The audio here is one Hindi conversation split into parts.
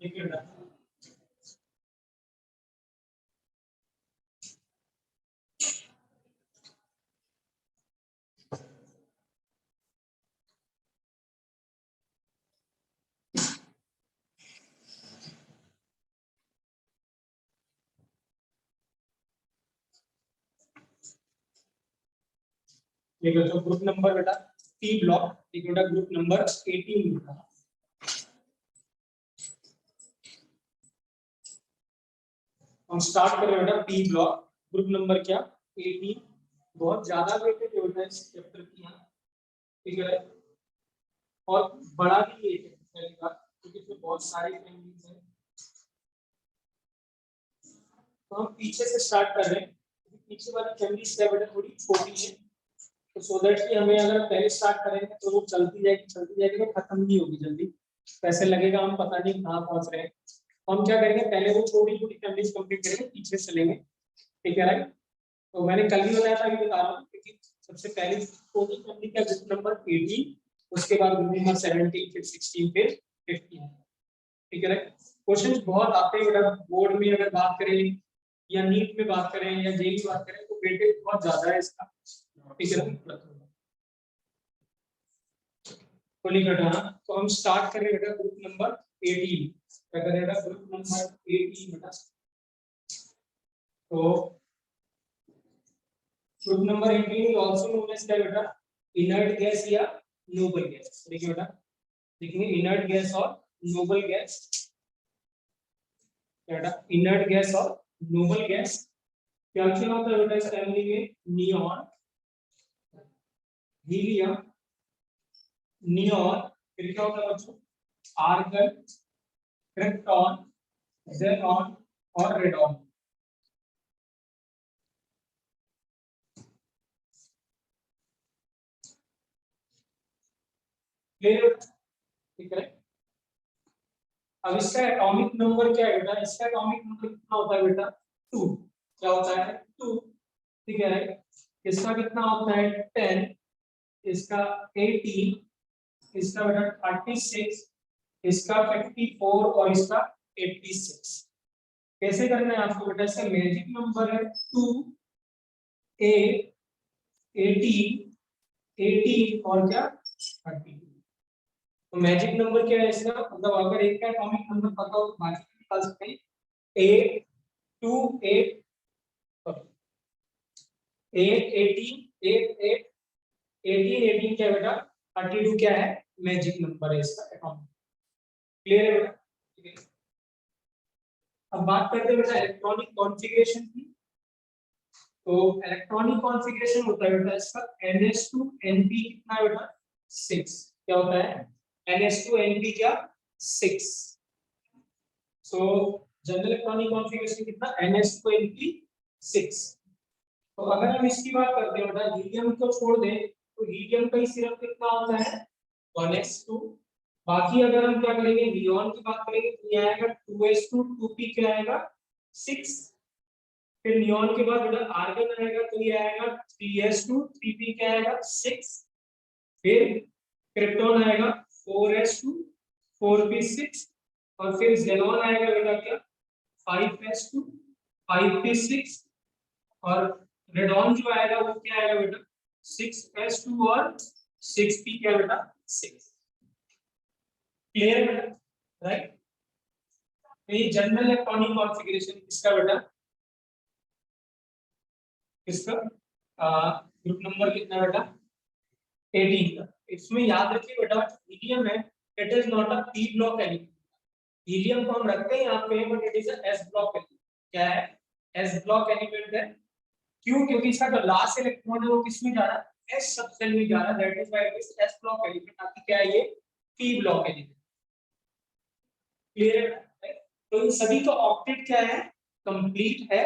ठीक है बेटा। ठीक है, तो ग्रुप नंबर बेटा टी ब्लॉक, ठीक है बेटा, ग्रुप नंबर 18 बेटा। हम स्टार्ट कर रहे हैं बेटा पी ब्लॉक, ग्रुप नंबर क्या 18। बहुत ज्यादा वेटेड बेटा इस चैप्टर की यहाँ, ठीक है, और बड़ा भी ये है क्योंकि इसमें बहुत सारी फैमिलीज हैं। तो हम पीछे से स्टार्ट कर रहे हैं, पीछे वाली फैमिली क्या बेटा थोड़ी छोटी है, तो सो दैट कि हमें अगर पहले स्टार्ट करेंगे तो वो चलती जाएगी तो खत्म नहीं होगी जल्दी, तो ऐसे लगेगा हम पता नहीं कहाँ पहुंच रहे हैं। तो हम क्या करेंगे, पहले वो छोटी छोटी फैमिलीज कंप्लीट करेंगे, पीछे चलेंगे, ठीक है राइट। तो मैंने कल ही बताया था, अभी बता रहा हूँ, क्योंकि सबसे पहली छोटी फैमिली का ग्रुप नंबर 18, उसके बाद ग्रुप नंबर 17, फिर 16, फिर 15, ठीक है राइट। क्वेश्चंस बहुत आते हैं बेटा बोर्ड में, अगर बात करें या नीट में बात करें या जेई में बात करें तो वेटेज बहुत ज्यादा है इसका, ठीक है ना। तो हम स्टार्ट करें बेटा ग्रुप नंबर 18, क्या करेगा ग्रुप नंबर 18 बेटा। तो group number 18 is also known as क्या बेटा, इनर्ट गैस या नोबल गैस। देखिए बेटा, देखिए इनर्ट गैस और नोबल गैस, बेटा इनर्ट गैस और नोबल गैस क्या क्या होता है बेटा इस फैमिली में, नियॉन, हीलियम, नियॉन, फिर क्या होता है बच्चों, आर्गन, क्रिप्टॉन, ज़ेनॉन और रेडॉन। ठीक है। अब इसका एटॉमिक नंबर क्या है बेटा, इसका एटॉमिक नंबर कितना होता है बेटा 2, क्या होता है 2, ठीक है राइट। इसका कितना होता है 10, इसका 18, इसका बेटा 36, इसका 54 और इसका 86। कैसे करना है आपको बेटा, इसका मैजिक नंबर है 2, 8, 18, 18 और क्या 30। तो मैजिक नंबर क्या है इसका, मतलब अगर एक का एटॉमिक नंबर पता हो तो बाकी भी निकाल सकते हैं। 8, 2, 8, 8, 18, 8, 8, 18, 18 क्या बेटा 32 क्या है मैजिक नंबर है इसका एटॉमिक। क्लियर है बेटा, ठीक है। अब बात करते हैं बेटा इलेक्ट्रॉनिक कॉन्फ़िगरेशन की। तो इलेक्ट्रॉनिक कॉन्फ़िगरेशन होता है बेटा इसका NH2 Np कितना है बेटा 6, क्या होता है NH2 Np क्या 6। सो जनरल इलेक्ट्रॉनिक कॉन्फ़िगरेशन कितना NH2 Np 6। तो अगर हम इसकी बात करते हैं बेटा हीलियम को छोड़ दें तो हीलियम का ही सिर्फ कितना होता है 1s2। बाकी अगर हम क्या करेंगे नियॉन की बात करेंगे तो ये आएगा 2s2 2p क्या आएगा 6। फिर नियॉन के बाद बेटा आर्गन आएगा तो ये आएगा 3s2 3p क्या आएगा 6। फिर क्रिप्टॉन आएगा 4s2 4p6 और फिर ज़ेनॉन आएगा बेटा क्या 5s2 5p6 और रेडॉन जो आएगा वो क्या आएगा बेटा 6s2 और 6p क्या बेटा 6। क्लियर है बेटा राइट। तो ये जनरल इलेक्ट्रॉनिक कॉन्फ़िगरेशन किसका बेटा, किसका ग्रुप नंबर कितना बेटा 18 का। इसमें याद रखिए बेटा हीलियम है it is not a P block element. Helium को हम रखते हैं यहाँ पे but it is a S block element. क्या है एस ब्लॉक एलिमेंट है। क्यों, क्योंकि इसका जो लास्ट इलेक्ट्रॉन है वो किस में जा रहा है एस सब सेल में जा रहा है, that is why it is S block element. आपकी क्या है ये पी ब्लॉक एलिमेंट। क्लियर है। तो इन सभी का ऑक्टेट क्या है कंप्लीट है,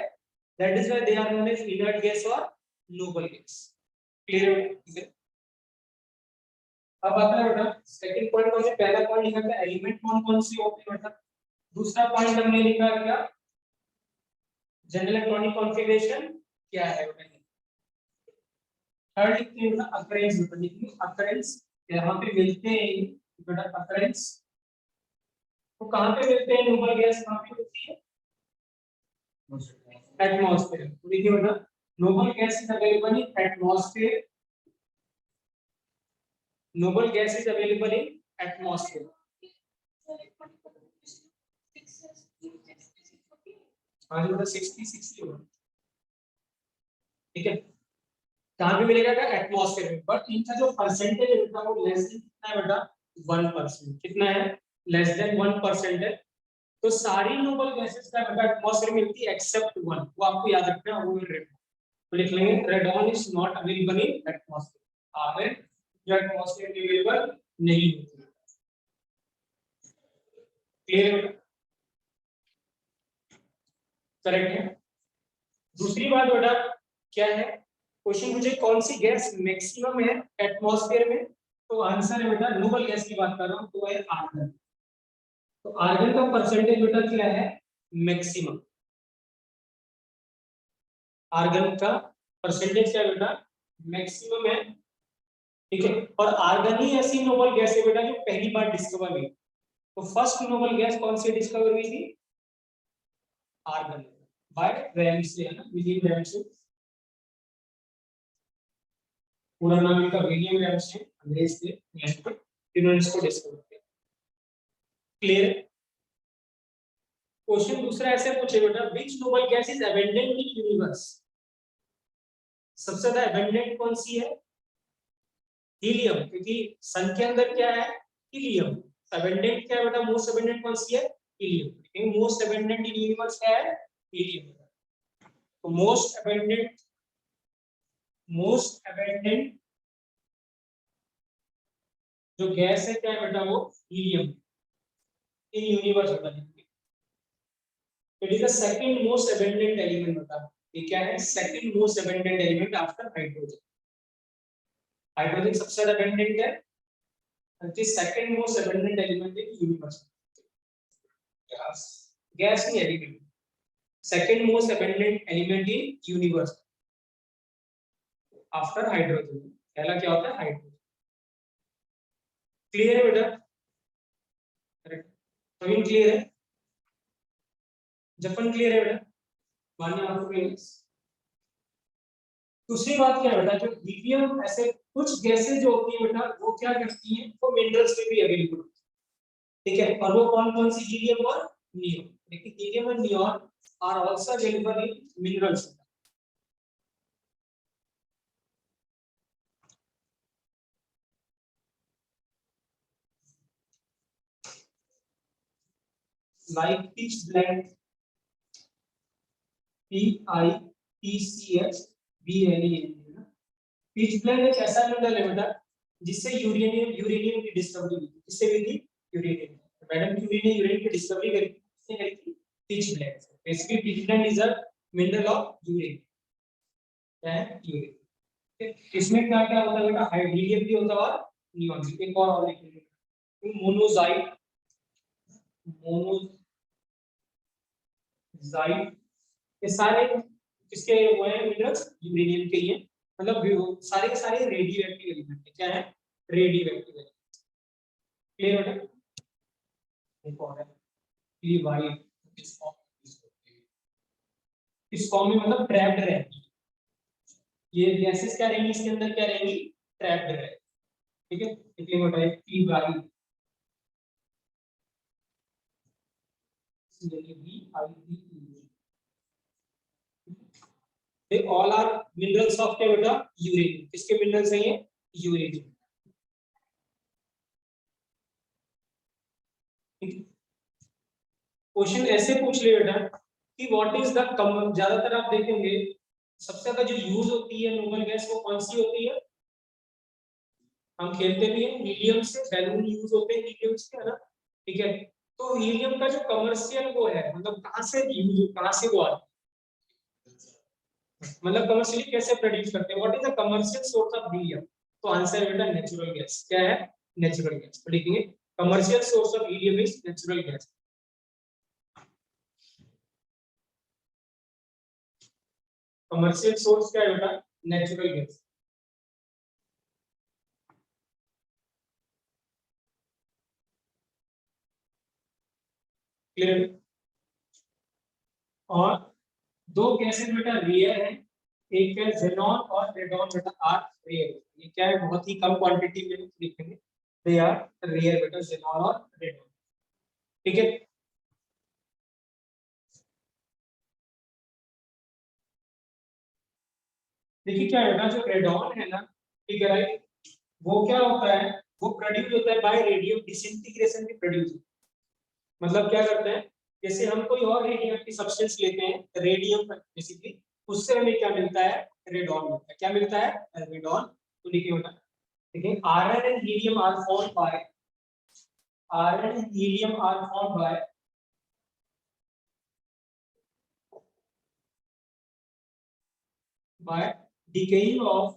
that is why they are known as inert gas और नोबल गैस। क्लियर है। अब आता है बेटा सेकंड पॉइंट हमने पहला पॉइंट लिखा था एलिमेंट कौन कौन से होते हैं बेटा। दूसरा पॉइंट हमने लिखा क्या जनरल इलेक्ट्रॉनिक कॉन्फ़िगरेशन क्या है बेटा। थर्ड लिखते हैं बेटा अकरेंस। बेटा लिखिए अकरेंस, यहां पे मिलते हैं बेटा अकरेंस। तो कहाँ पे मिलते हैं नोबल गैस, कहाँ पे मिलती है? एटमॉस्फेयर। तो देखिए बेटा, Nobel gas is available in atmosphere, Nobel gas is available in atmosphere. हाँ जी बेटा 60 होगा, ठीक है। कहाँ पे मिलेगा बेटा? एटमॉस्फेयर में। बट इनका जो परसेंटेज है बेटा वो लेस देन कितना है बेटा? 1%। कितना है? लेस देन 1% है। तो सारी नोबल गैसेस का बेटा एटमॉस्फेयर में मिलती है एक्सेप्ट वन, वो आपको याद रखना है, वो रेड। तो लिख लेंगे radon is not available in atmosphere. आगे जो एटमॉस्फेयर में अवेलेबल नहीं होती। क्लियर बेटा? करेक्ट है। दूसरी बात बेटा क्या है, क्वेश्चन मुझे कौन सी गैस मैक्सिमम है एटमॉस्फेयर में, तो आंसर है बेटा नोबल गैस की बात कर रहा हूं, तो है आर्गन। तो आर्गन का परसेंटेज बेटा क्या है? मैक्सिमम। आर्गन का परसेंटेज क्या है बेटा? मैक्सिमम है, ठीक है। और आर्गन ही ऐसी नोबल गैस है बेटा जो पहली बार डिस्कवर हुई। तो फर्स्ट नोबल गैस कौन सी डिस्कवर हुई थी? आर्गन, बाय रैमसे, है ना, विलियम रैमसे। पूरा नाम इनका विलियम रैमसे, अंग्रेज थे, इन्होंने इसको डिस्कवर किया। क्लियर? क्वेश्चन दूसरा ऐसे पूछे बेटा, which noble gas is abundant in universe? सबसे ज्यादा अबंडेंट कौन सी है? हीलियम, क्योंकि सन के अंदर क्या है? हीलियम। अबंडेंट क्या है बेटा? मोस्ट अबंडेंट कौन सी है? हीलियम। लेकिन मोस्ट अबंडेंट इन यूनिवर्स क्या है? हीलियम। तो मोस्ट अबंडेंट जो गैस है क्या है बेटा? वो हीलियम इन यूनिवर्स होता है। It is the second most abundant element होता है। ये क्या है? Second most abundant element after hydrogen. Hydrogen सबसे ज्यादा अबंडेंट है, and the second most abundant element in universe. gas नहीं element, second most abundant element in universe after hydrogen। पहला क्या होता है? हाइड्रोजन। क्लियर है बेटा? करेक्ट। सभी क्लियर है? जपन क्लियर है बेटा? मान्य आपको क्लियर? दूसरी बात क्या है बेटा, जो हीलियम ऐसे कुछ गैसें जो होती है बेटा वो क्या करती हैं, वो मिनरल्स में भी अवेलेबल होती है, ठीक है। और वो कौन कौन सी? हीलियम और नियॉन। देखिए हीलियम और neon are also available in minerals, like pitch blende, PITCH BLEND। Pitch blende एक ऐसा मिनरल है बेटा जिससे यूरेनियम यूरेनियम की डिस्कवरी हुई थी। किससे हुई थी? यूरेनियम। तो मैडम क्यूरी ने यूरेनियम की डिस्कवरी करी थी, किसने करी थी? Pitch blend. Basically pitch blend is a mineral of uranium, क्या है? यूरेनियम। इसमें क्या क्या होता है बेटा? हाइड्रोजन भी होता है और नियॉन भी। एक और लिखेंगे, मोनोजाइट, मोनोजाइट, ये सारे किसके वो हैं? मिनरल्स यूरेनियम के ही हैं। मतलब सारे के सारे रेडियो एक्टिव एलिमेंट है। क्या है? Radio active element. क्लियर बेटा? एक और है पी वाई, इस फॉर्म में मतलब ट्रैप्ड रहेगी। ये गैसेस क्या रहेंगी इसके अंदर? क्या रहेंगी? ट्रैप्ड रहेगी, ठीक है। इसलिए बेटा एक पी वाई, यानी V I D, they all are minerals of क्या बेटा? यूरेनियम। किसके मिनरल्स हैं ये? यूरेनियम। क्वेश्चन ऐसे पूछ ले बेटा कि व्हाट इज द कम, ज्यादातर आप देखेंगे सबसे ज्यादा जो यूज होती है नोबल गैस वो कौन सी होती है? हम खेलते भी हैं हीलियम से, बैलून यूज होते हैं हीलियम से, है ना, ठीक है। तो हीलियम का जो कमर्शियल वो है, मतलब कहां से यूज, कहां से वो आता है, मतलब कमर्शियली कैसे प्रोड्यूस करते हैं? What is the commercial source of helium? तो आंसर है बेटा नेचुरल गैस। क्या है? Natural gas. तो लिखेंगे commercial source of helium is natural gas. Commercial source क्या है बेटा? Natural gas. क्लियर। और दो गैसेस बेटा रेयर है, एक है जेनॉन और रेडॉन बेटा आर रेयर। ये क्या है, बहुत ही कम क्वांटिटी में लिखेंगे, दे आर रेयर बेटा, जेनॉन और रेडॉन। ठीक है, देखिए क्या है बेटा, जो रेडॉन है ना, ठीक है राइट, वो क्या होता है, वो प्रोड्यूस होता है बाय रेडियम डिसइंटीग्रेशन भी प्रोड्यूस। मतलब क्या करते हैं, जैसे हम कोई और रेडियम की सब्सटेंस लेते हैं रेडियम बेसिकली, उससे हमें क्या मिलता है, रेडॉन मिलता है। क्या मिलता है, रेडॉन। तो लिखिए बेटा, देखिए iron and helium are formed by, iron and helium are formed by decaying of,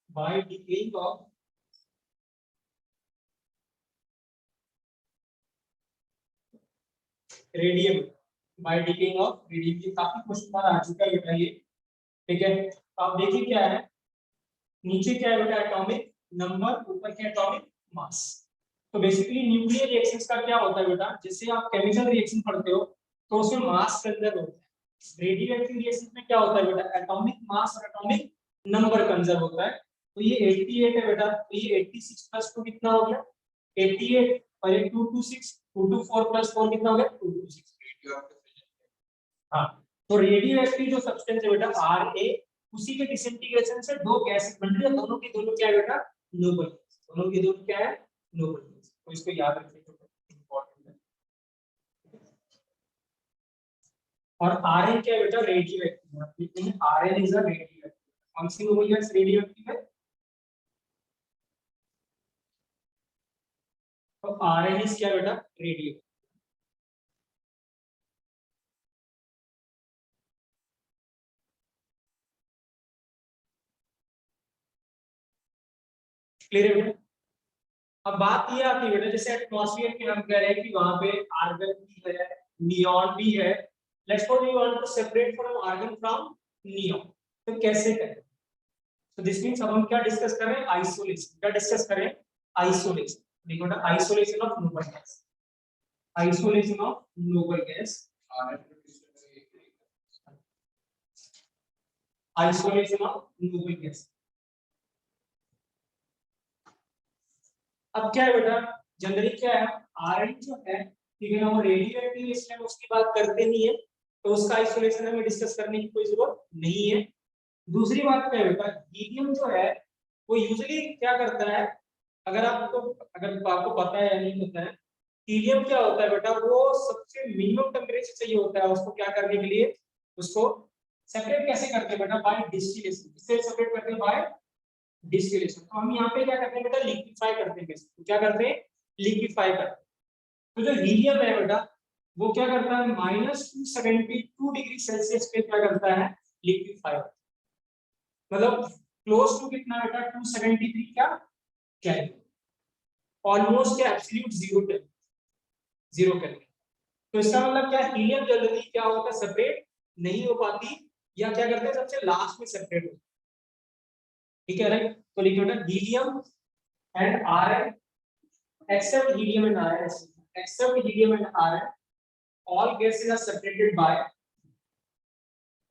by decaying of radium, by decaying of radium. ये काफी क्वेश्चन बार आ चुका है बेटा ये। ठीक है, तो आप देखिए क्या है, नीचे क्या है बेटा, एटॉमिक नंबर, ऊपर क्या एटॉमिक मास। तो बेसिकली न्यूक्लियर रिएक्शंस का क्या होता है बेटा, जैसे आप केमिकल रिएक्शन पढ़ते हो तो उसमें मास कंजर्व होता है। रेडियोएक्टिव रिएक्शन में क्या होता है बेटा, एटॉमिक मास और एटॉमिक नंबर कंजर्व होता है। तो ये 88 है बेटा, तो ये 86 प्लस 2 कितना हो गया, 88, और ये 226, 224 प्लस 4 कितना हो गया, 226। हाँ, तो रेडियो एक्टिव जो सब्सटेंस है बेटा आर ए, उसी के डिसइंटीग्रेशन से दो गैस बन रही है, दोनों की दोनों क्या है बेटा, नोबल। दोनों की दोनों क्या है, नोबल। तो इसको याद रखिए, इंपॉर्टेंट है। और आर एन क्या है बेटा, रेडियो एक्टिव है। R N is a radio active. कौन सी नोबल गैस रेडियो एक्टिव है, तो आर एन इज क्या बेटा, रेडियो। क्लियर है बेटा। अब बात ये आती है बेटा, जैसे एटमॉस्फेयर के हम कह रहे हैं कि वहां पे आर्गन भी है, नियॉन भी है। Let's suppose we want to separate from argon from neon, तो कैसे करें। तो दिस मींस अब हम क्या डिस्कस कर रहे हैं, आइसोलेशन। क्या डिस्कस करें, आइसोलेशन। देखो ना, isolation of noble gas, isolation of noble gas, isolation of noble gas. अब क्या है बेटा, जनरली क्या है, आरएन जो है, ठीक है ना, वो रेडियो एक्टिव, इसलिए हम उसकी बात करते नहीं है, तो उसका आइसोलेशन हमें डिस्कस करने की कोई जरूरत नहीं है। दूसरी बात क्या है बेटा, हीलियम जो है वो यूजुअली क्या करता है, अगर आपको पता है या नहीं पता है, हीलियम क्या होता है बेटा, वो सबसे मिनिमम टेम्परेचर चाहिए होता है उसको क्या करने के लिए, उसको सेपरेट कैसे करते हैं बेटा, बाय डिस्टिलेशन। किससे सेपरेट करते हैं, बाय डिस्टिलेशन। तो हम यहाँ पे क्या करते हैं बेटा, लिक्विफाई करते हैं। कैसे, तो क्या करते हैं, लिक्विफाई करते हैं। तो जो हीलियम है बेटा, वो क्या करता है, -272 डिग्री सेल्सियस पे क्या करता है, लिक्विफाई। मतलब क्लोज टू कितना बेटा, 273 क्या केल्विन, ऑलमोस्ट क्या, एब्सोल्यूट जीरो केल्विन। तो इसका मतलब क्या, हीलियम जल्दी क्या होता है, सेपरेट नहीं हो पाती, या क्या करते हैं सबसे लास्ट में सेपरेट होती है। ठीक है राइट, तो लिखिए बेटा, helium and RN, except helium and iron, except helium and iron, all gases are separated by,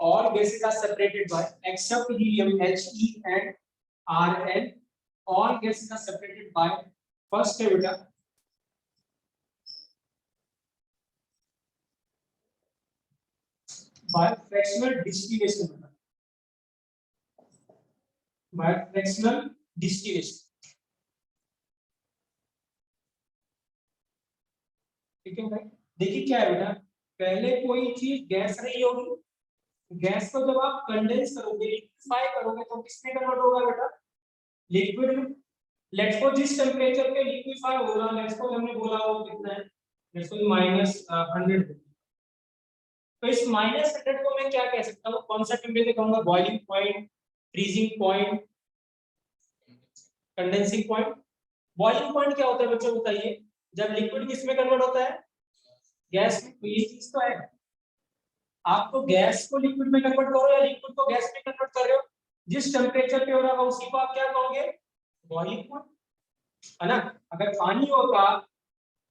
all gases are separated by, except helium, He and Rn, all gases are separated by, first है बेटा, by fractional distillation, by fractional distillation। ठीक है भाई, देखिए क्या है बेटा, पहले कोई चीज गैस रही होगी, गैस को जब आप कंडेंस करोगे, लिक्विफाई करोगे, तो किसमें कन्वर्ट होगा बेटा, लिक्विड में। लेट्स सपोज जिस टेम्परेचर पे लिक्विफाई हो रहा है, लेट्स सपोज हमने बोला वो कितना है, लेट्स सपोज -100। तो इस -100 को मैं क्या कह सकता हूँ, कौन सा टेम्परेचर कहूंगा, boiling point, freezing point, condensing point. Boiling point क्या होता है बच्चों बताइए, जब लिक्विड किस में कन्वर्ट होता है, गैस में। तो ये चीज तो है, आप तो गैस को लिक्विड में कन्वर्ट कर रहे हो या लिक्विड को गैस में कन्वर्ट कर रहे हो, जिस टेम्परेचर पे हो रहा है उसी को आप क्या कहोगे, बॉइलिंग पॉइंट, है ना। अगर पानी होगा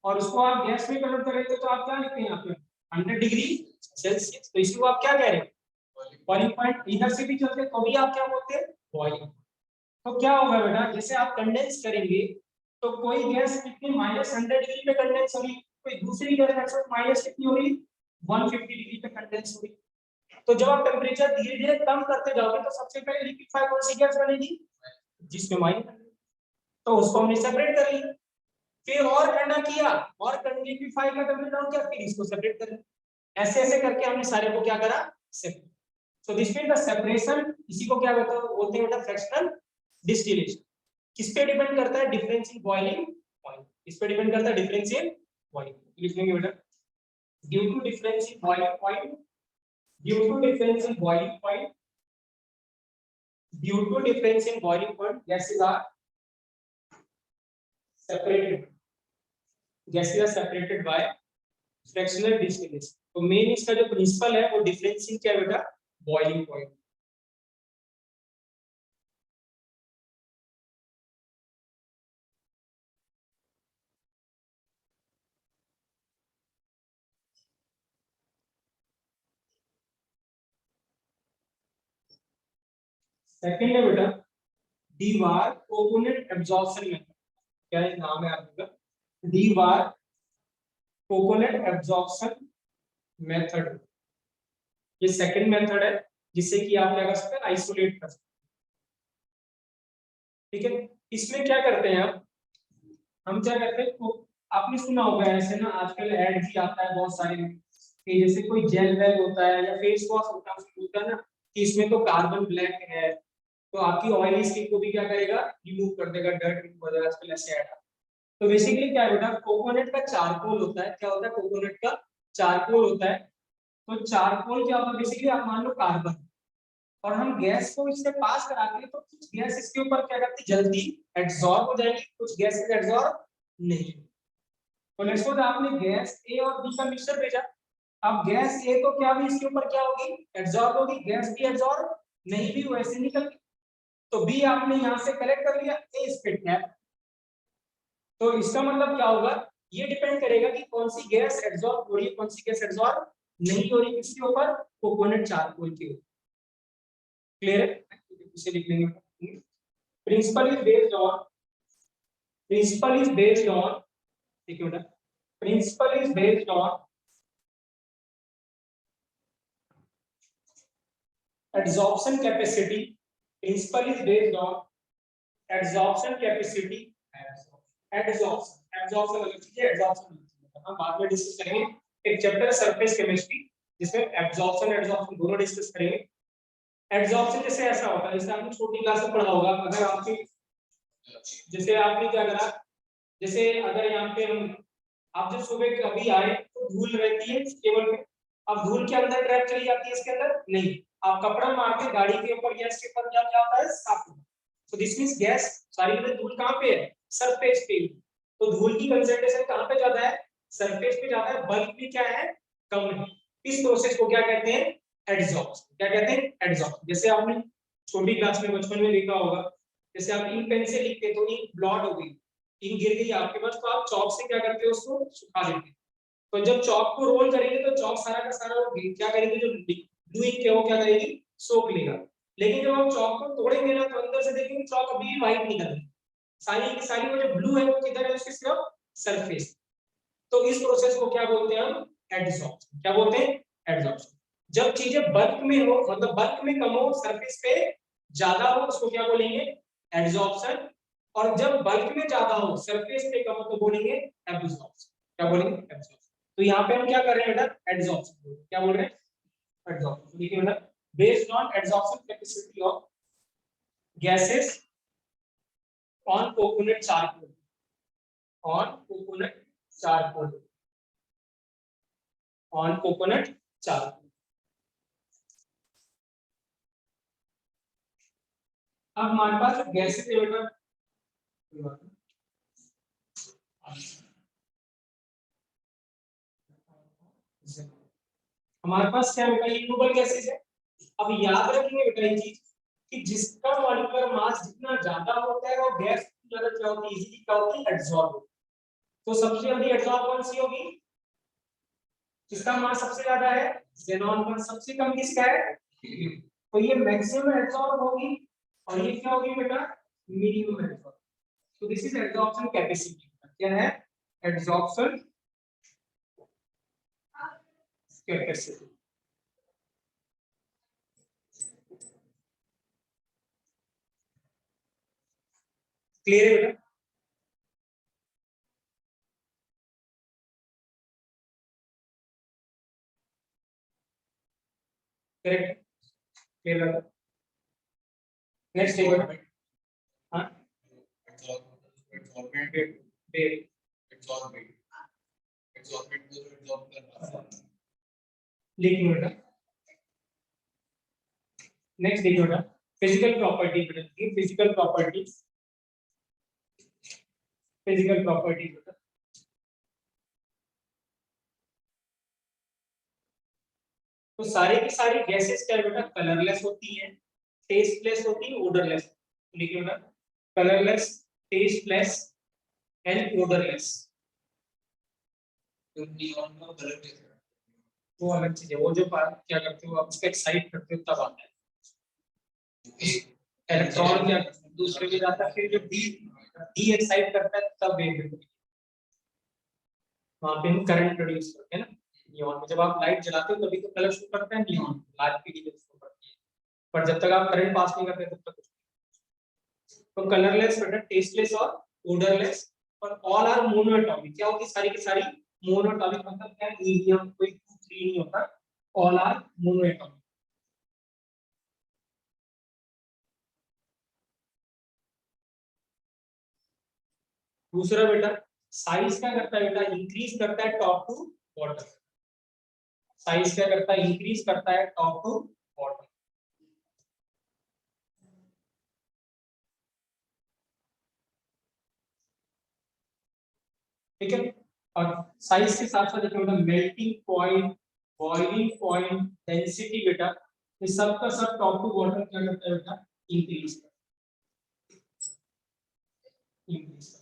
और उसको आप गैस में कन्वर्ट कर रहे थे तो आप क्या लिखते हैं यहाँ पे 100 डिग्री सेल्सियस। तो इसी को आप क्या कह रहे हैं बॉइलिंग पॉइंट। इधर से भी चलते तो भी आप क्या बोलते हैं बॉइलिंग। तो क्या होगा बेटा जैसे आप कंडेंस करेंगे तो कोई गैस कितनी -100 डिग्री पे कंडेंस हो रही, कोई दूसरी गैस माइनस कितनी हो रही 150 डिग्री पे कंडेंस हो रही। तो जब आप टेम्परेचर धीरे धीरे कम करते जाओगे तो सबसे पहले लिक्विफाई कौन सी गैस बनेगी जिसमें माइनस, तो उसको हमने सेपरेट कर लिया। फिर और ठंडा किया और लिक्विफाई का टेम्परेचर डाउन किया, फिर इसको सेपरेट कर लिया। ऐसे ऐसे करके हमने सारे को क्या करा separate. So this mean the separation, इसी को क्या बोलते हैं बेटा फ्रैक्शनल डिस्टिलेशन। किस पे डिपेंड करता है डिफरेंस इन बॉइलिंग पॉइंट, इस पे डिपेंड करता है डिफरेंस इन बॉइलिंग। लिखेंगे बेटा due to difference in boiling point, due to difference in boiling point, due to difference in boiling point gases are separated, gases are separated by fractional distillation। तो मेन इसका जो प्रिंसिपल है वो डिफरेंस इन क्या है बेटा बॉइलिंग पॉइंट। सेकंड है बेटा डीवार कोकोनट एब्जॉर्प्शन मेथड। क्या है नाम है आपका डीवार कोकोनट एब्जॉर्प्शन मेथड। ये सेकंड मेथड है जिससे कि आप क्या कर सकते हैं आइसोलेट कर सकते हैं। ठीक है इसमें क्या करते हैं हम क्या करते हैं तो आपने सुना होगा ऐसे ना आजकल ऐड भी आता है बहुत सारे कि जैसे कोई जेल वेल होता है या फेस वॉश होता है ना कि इसमें तो कार्बन ब्लैक है तो आपकी ऑयली स्किन को भी क्या करेगा रिमूव कर देगा, डर्ट रिमूव कर देगा। आजकल ऐसे ऐड। तो बेसिकली क्या है बेटा कोकोनट का चारकोल होता है। क्या होता है कोकोनट का चारकोल होता है। तो चारकोल क्या होता है बेसिकली आप मान लो कार्बन और हम गैस को इससे पास कराते हैं तो कुछ गैस इसके ऊपर क्या करती जल्दी एब्जॉर्ब हो जाएगी, कुछ गैसेस एब्जॉर्ब नहीं। तो लेट्स सपोज आपने गैस ए और बी का मिक्सचर भेजा, अब गैस ए तो क्या भी इसके ऊपर क्या होगी एब्जॉर्ब होगी, गैस बी एब्जॉर्ब नहीं भी वैसे निकल गई। तो बी आपने यहां से कलेक्ट कर लिया, ए इस पे टैप। तो इसका मतलब क्या होगा ये डिपेंड करेगा कि कौन सी गैस एब्जॉर्ब हो रही है कौन सी गैस एब्जॉर्ब नहीं हो रही, किसके ऊपर कोकोनट चारकोल के ऊपर। क्लियर है इसे लिख लेंगे principle is based on, principle is based on, ठीक है बेटा principle is based on adsorption capacity, principle is based on adsorption capacity, adsorption अलग चीज है adsorption हम बाद में डिस्कस करेंगे। एक चैप्टर है सरफेस केमिस्ट्री जिसमें adsorption दोनों डिस्कस करेंगे। adsorption जैसे ऐसा होता है जैसे आपने छोटी क्लास में पढ़ा होगा, अगर आपकी जैसे आपने क्या करा जैसे अगर यहाँ पे हम आप जब सुबह कभी आए तो धूल रहती है टेबल पे, अब धूल के अंदर ट्रैप चली जाती है इसके अंदर नहीं, आप कपड़ा मारते गाड़ी के ऊपर गैस के ऊपर क्या होता है साफ होता है। तो दिस मींस गैस सारी में धूल कहां पे है सरफेस पे। तो धूल की कंसंट्रेशन कहां पे ज्यादा है सरफेस पे ज्यादा है, बल्क भी क्या है कम है। इस प्रोसेस को क्या कहते हैं एडसॉर्प्शन। क्या कहते हैं एडसॉर्प्शन। जैसे आपने छोटी क्लास में बचपन में देखा होगा जैसे आप इंक पेन से लिखते तो इंक ब्लॉट हो गई, इंक गिर गई आपके पास तो आप चॉक से क्या करते हो उसको सुखा देते। तो जब चॉक को रोल करेंगे तो चॉक सारा का सारा वो क्या करेंगे जो ब्लू इंक है वो क्या करेगी सोख लेगा। लेकिन जब हम चॉक को तोड़ेंगे ना तो अंदर से देखेंगे चॉक अभी भी व्हाइट निकल रही है, सारी की सारी वो जो ब्लू है वो किधर है उसकी सिर्फ सरफेस। तो इस प्रोसेस को क्या बोलते हैं हम एडसॉर्प्शन। क्या बोलते हैं एडसॉर्प्शन। जब चीजें बल्क में हो मतलब बल्क में कम हो सरफेस पे ज्यादा हो उसको क्या बोलेंगे एडसॉर्प्शन, और जब बल्क में ज्यादा हो सरफेस पे कम हो तो बोलेंगे एब्जॉर्प्शन। क्या बोलेंगे एब्जॉर्प्शन। तो यहाँ पे हम क्या कर रहे हैं बेटा एडसॉर्प्शन। क्या बोल रहे हैं एडसॉर्प्शन। देखिए बेटा based on adsorption capacity of gases on coconut charcoal, on coconut charcoal, on coconut charcoal. अब हमारे पास गैसेस है बेटा हमारे पास क्या बेटा ये नोबल गैसेस है। अब याद रखेंगे बेटा ये चीज कि जिसका मॉलिक्यूलर मास जितना ज्यादा होता है वो गैस ज्यादा क्या होती है इजीली क्या होती है एब्जॉर्ब होती है। तो सबसे जल्दी एडसॉर्ब कौन सी होगी? जिसका मास सबसे ज्यादा है xenon पर, सबसे कम किसका है? तो ये मैक्सिमम एडसॉर्ब होगी और ये क्या होगी बेटा? मिनिमम एडसॉर्ब। तो दिस इज एडसॉर्प्शन कैपेसिटी। क्या है? Adsorption capacity. क्लियर है बेटा? करेक्ट, क्लियर है। नेक्स्ट है बेटा। हां, एडसॉर्बेंट वेट, एडसॉर्बेंट लिखिए बेटा। नेक्स्ट देखिए बेटा, फिजिकल प्रॉपर्टी बेटा, फिजिकल प्रॉपर्टीज, फिजिकल प्रॉपर्टीज बेटा। तो सारी की सारी गैसेस क्या है बेटा? कलरलेस होती हैं, टेस्टलेस होती है, ओडरलेस। लिखिए बेटा, कलरलेस, टेस्टलेस एंड ओडरलेस। तो नियॉन का कलर कैसा है? वो अलग चीज है, वो जो क्या करते हो आप उसको एक्साइट करते हो तब आता है। इलेक्ट्रॉन क्या दूसरे में जाता है, फिर जब डी डी एक्साइट करता है तब वेव, वहां पे हम करंट प्रोड्यूस करते हैं ना। नियॉन में जब आप लाइट जलाते हो तभी तो कलर शो करता है, नियॉन लाल पीली जब शो करती है, पर जब तक आप करंट पास नहीं करते तब तक कुछ नहीं। तो कलरलेस बेटा, टेस्टलेस और ओडरलेस, और ऑल आर मोनोएटॉमिक। क्या होती है? सारी की सारी मोनोएटॉमिक, मतलब क्या? हीलियम कोई 2 3 नहीं होता, ऑल आर मोनोएटॉमिक। दूसरा बेटा, साइज क्या करता है बेटा? इंक्रीज करता है टॉप टू बॉटम। साइज क्या करता है? इंक्रीज करता है टॉप टू बॉटम। ठीक है। और साइज के साथ साथ देखिए बेटा, melting point, boiling point, density बेटा, ये सब का सब टॉप टू बॉटम क्या करता है बेटा? इंक्रीज करता है, इंक्रीज करता है।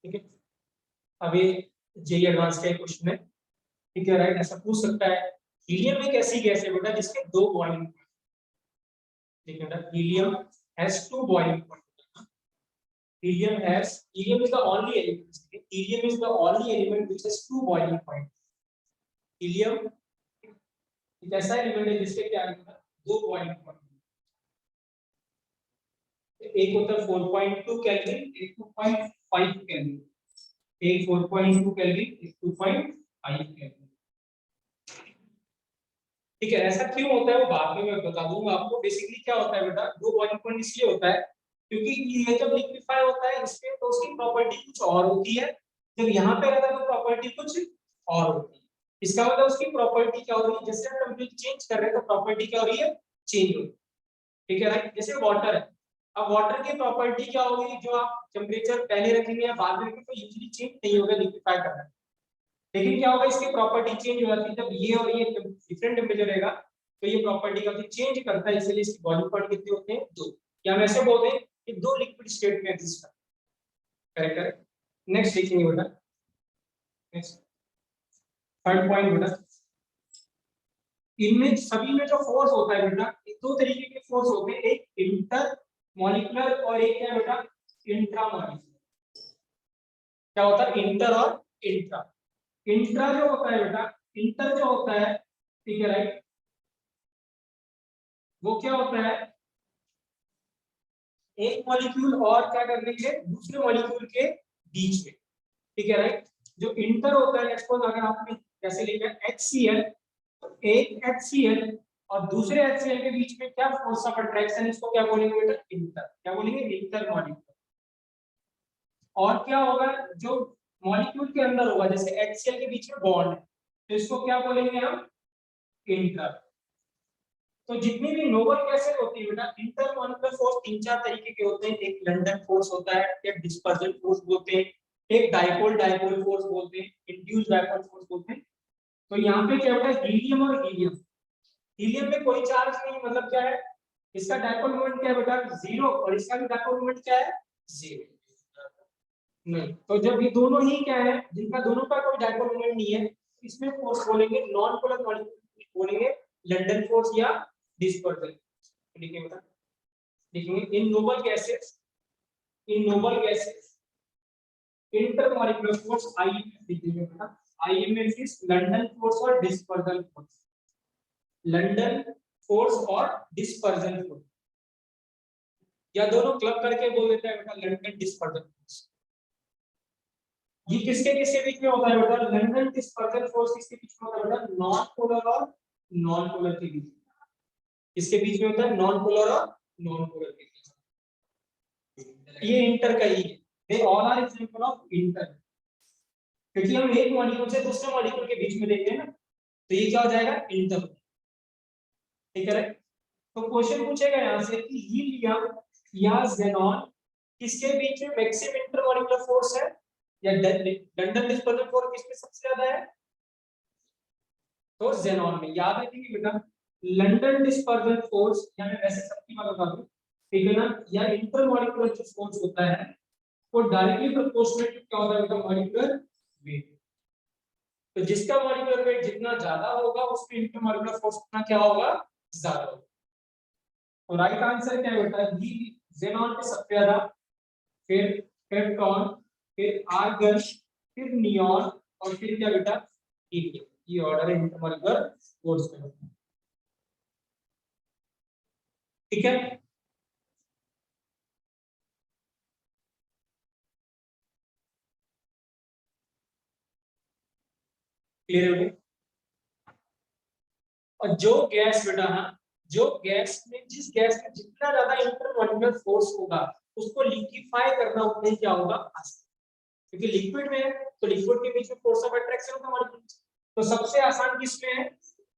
ठीक है। अभी जेई एडवांस का क्वेश्चन है, ठीक है, राइट, ऐसा पूछ सकता है। हीलियम एक ऐसी गैस है बेटा जिसके दो बॉइलिंग, ठीक है ना, helium has two boiling points. Helium is the only element. Helium is the only element which has two boiling points. Helium एक ऐसा एलिमेंट है जिसके क्या है? दो बॉइलिंग पॉइंट। एक होता है 4.2 केल्विन, एक 2.5 केल्विन। एक 4.2 केल्विन, एक 2.5 केल्विन। ठीक है, ऐसा क्यों होता है वो बाद में मैं बता दूंगा आपको। बेसिकली क्या होता है बेटा, दो बॉइलिंग पॉइंट इसलिए होता है क्योंकि ये जब लिक्विफाई होता है इसमें तो उसकी प्रॉपर्टी कुछ और होती है, जब यहाँ पे रहता है तो प्रॉपर्टी कुछ और होती है। इसका मतलब उसकी प्रॉपर्टी क्या हो रही है? जैसे हम टेम्परेचर चेंज कर रहे हैं तो प्रॉपर्टी क्या हो रही है? चेंज हो रही है। ठीक है राइट, जैसे वाटर है, अब वाटर की प्रॉपर्टी क्या होगी? जो आप टेम्परेचर पहले रखेंगे या बाद में रखेंगे तो इजीली चेंज नहीं होगा लिक्विफाई करना, लेकिन क्या होगा? इसकी प्रॉपर्टी चेंज हो जाती है जब ये और ये डिफरेंट टेम्परेचर रहेगा तो ये प्रॉपर्टी का चेंज करता है, इसलिए इसकी बॉइलिंग पॉइंट कितने होते हैं? दो। या हम ऐसे बोलते हैं कि दो लिक्विड स्टेट में एग्जिस्ट करते हैं। Correct correct. नेक्स्ट देखेंगे बेटा, नेक्स्ट थर्ड पॉइंट बेटा, इनमें सभी में जो फोर्स होता है बेटा, दो तरीके के फोर्स होते हैं, एक इंटर मॉलिक्यूलर और एक क्या बेटा? Intra molecular. क्या होता है? इंटर और इंट्रा। इंट्रा जो होता है बेटा, इंटर जो होता है, ठीक है राइट, वो क्या होता है? एक मॉलिक्यूल और क्या करने के लिए दूसरे मॉलिक्यूल के बीच में, ठीक है राइट। जो इंटर होता है, सपोज अगर आपने कैसे लिखा है HCl, तो एक HCl और दूसरे HCl के बीच में क्या फोर्स ऑफ अट्रैक्शन, इसको क्या बोलेंगे बेटा? इंटर। क्या बोलेंगे? Inter molecule. और क्या होगा? जो मॉलिक्यूल के अंदर होगा, जैसे HCl के बीच में बॉन्ड है तो इसको क्या बोलेंगे हम? इंटर। तो जितनी भी नोबल गैसेस होती है बेटा, इंटरमॉलिक्यूलर फोर्स तीन चार तरीके के होते हैं। एक लंडन फोर्स होता है, एक डिस्पर्जन फोर्स बोलते हैं, एक डाइपोल डाइपोल फोर्स बोलते हैं, इंड्यूस डाइपोल फोर्स बोलते हैं। तो यहाँ पे क्या होता है? हीलियम और हीलियम, हीलियम में कोई चार्ज नहीं, मतलब क्या है? इसका डाइपोल मोमेंट क्या है बेटा 0 और इसका भी डाइपोल मोमेंट क्या है 0 नहीं। तो जब ये दोनों ही क्या है जिनका दोनों का कोई डाइपोल मोमेंट नहीं है इसमें फोर्स बोलेंगे नॉन पोलर मॉलिक्यूल बोलेंगे लंडन फोर्स या डिस्पर्जन। ठीक है बेटा देखेंगे in noble gases intermolecular force IMF लिखेंगे बेटा। आईएमएफ इज लंडन फोर्स और डिस्पर्जन फोर्स। लंडन फोर्स और डिस्पर्जन फोर्स या दोनों क्लब करके बोल देते हैं बेटा लंडन डिस्पर्जन फोर्स। ये किसके बीच में होता है बेटा लंडन डिस्पर्जन फोर्स किसके बीच में होता है बेटा नॉन पोलर और नॉन पोलर के बीच। किसके बीच में होता है नॉन पोलर और नॉन पोलर के बीच। ये इंटर का ही है। They all are example of inter क्योंकि हम एक मॉलिक्यूल से दूसरे मॉलिक्यूल के बीच में देखते हैं ना तो ये क्या हो जाएगा इंटर। ठीक है तो क्वेश्चन पूछेगा यहां से कि हीलियम या ज़ेनॉन किसके बीच में मैक्सिमम इंटरमॉलिक्यूलर फोर्स है या लंडन डिस्पर्जन फोर्स किसमें सबसे ज्यादा है तो ज़ेनॉन में। याद रखिए बेटा लंडन डिस्पर्जन फोर्स या मैं वैसे सबकी बात बता दूं ठीक है ना या इंटरमॉलिक्यूलर जो फोर्स होता है वो डायरेक्टली प्रोपोर्शनल टू क्या होता है बेटा मॉलिक्यूलर वेट। तो जिसका मॉलिक्यूलर वेट जितना ज्यादा होगा उसमें इंटरमॉलिक्यूलर फोर्स उतना क्या होगा ज्यादा होगा। तो राइट आंसर क्या है बेटा बी ज़ेनॉन पे सबसे ज्यादा फिर पेप्टॉन फिर आर्गन फिर नियॉन और फिर क्या बेटा हीलियम। ये ऑर्डर है इंटरमॉलिक्यूलर फोर्स में। ठीक है क्लियर हो गया। और जो गैस बेटा जो गैस में जिस गैस में जितना ज्यादा इंटरमॉलिक्यूलर फोर्स होगा उसको लिक्विफाई करना उतना ही क्या होगा आसान क्योंकि लिक्विड में है तो लिक्विड के बीच में फोर्स ऑफ अट्रैक्शन होता है मॉलिक्यूल। तो सबसे आसान किसमें है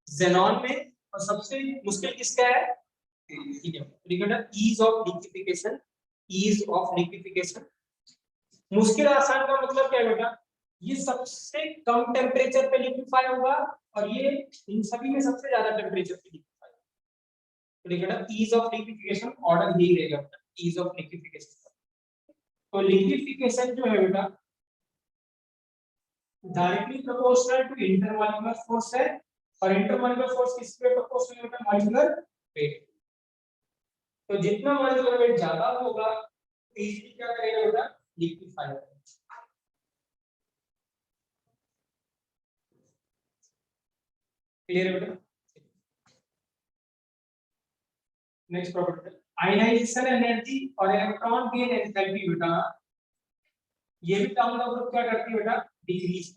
ज़ेनॉन में और सबसे मुश्किल किसका है हीलियम। ईज ऑफ लिक्विफिकेशन मुश्किल आसान का मतलब क्या है बेटा ये सबसे कम टेम्परेचर पे लिक्विफाई होगा और ये इन सभी में सबसे ज्यादा टेम्परेचर पे लिक्विफाई तो बेटा ईज ऑफ लिक्विफिकेशन ऑर्डर यही रहेगा ईज ऑफ लिक्विफिकेशन। तो लिक्विफिकेशन जो है बेटा directly proportional to intermolecular force है और इंटरमॉलिक्यूलर फोर्स किसके प्रोपोर्शनल होता है मॉलिक्यूलर वेट। तो जितना मॉलिक्यूलर वेट ज्यादा होगा इजीली क्या करेगा बेटा लिक्विफाई करेगा। क्लियर है बेटा। नेक्स्ट प्रॉपर्टी आयनाइजेशन एनर्जी और इलेक्ट्रॉन गेन एंथैल्पी बेटा ये भी डाउन द ग्रुप क्या करती है बेटा डिक्रीज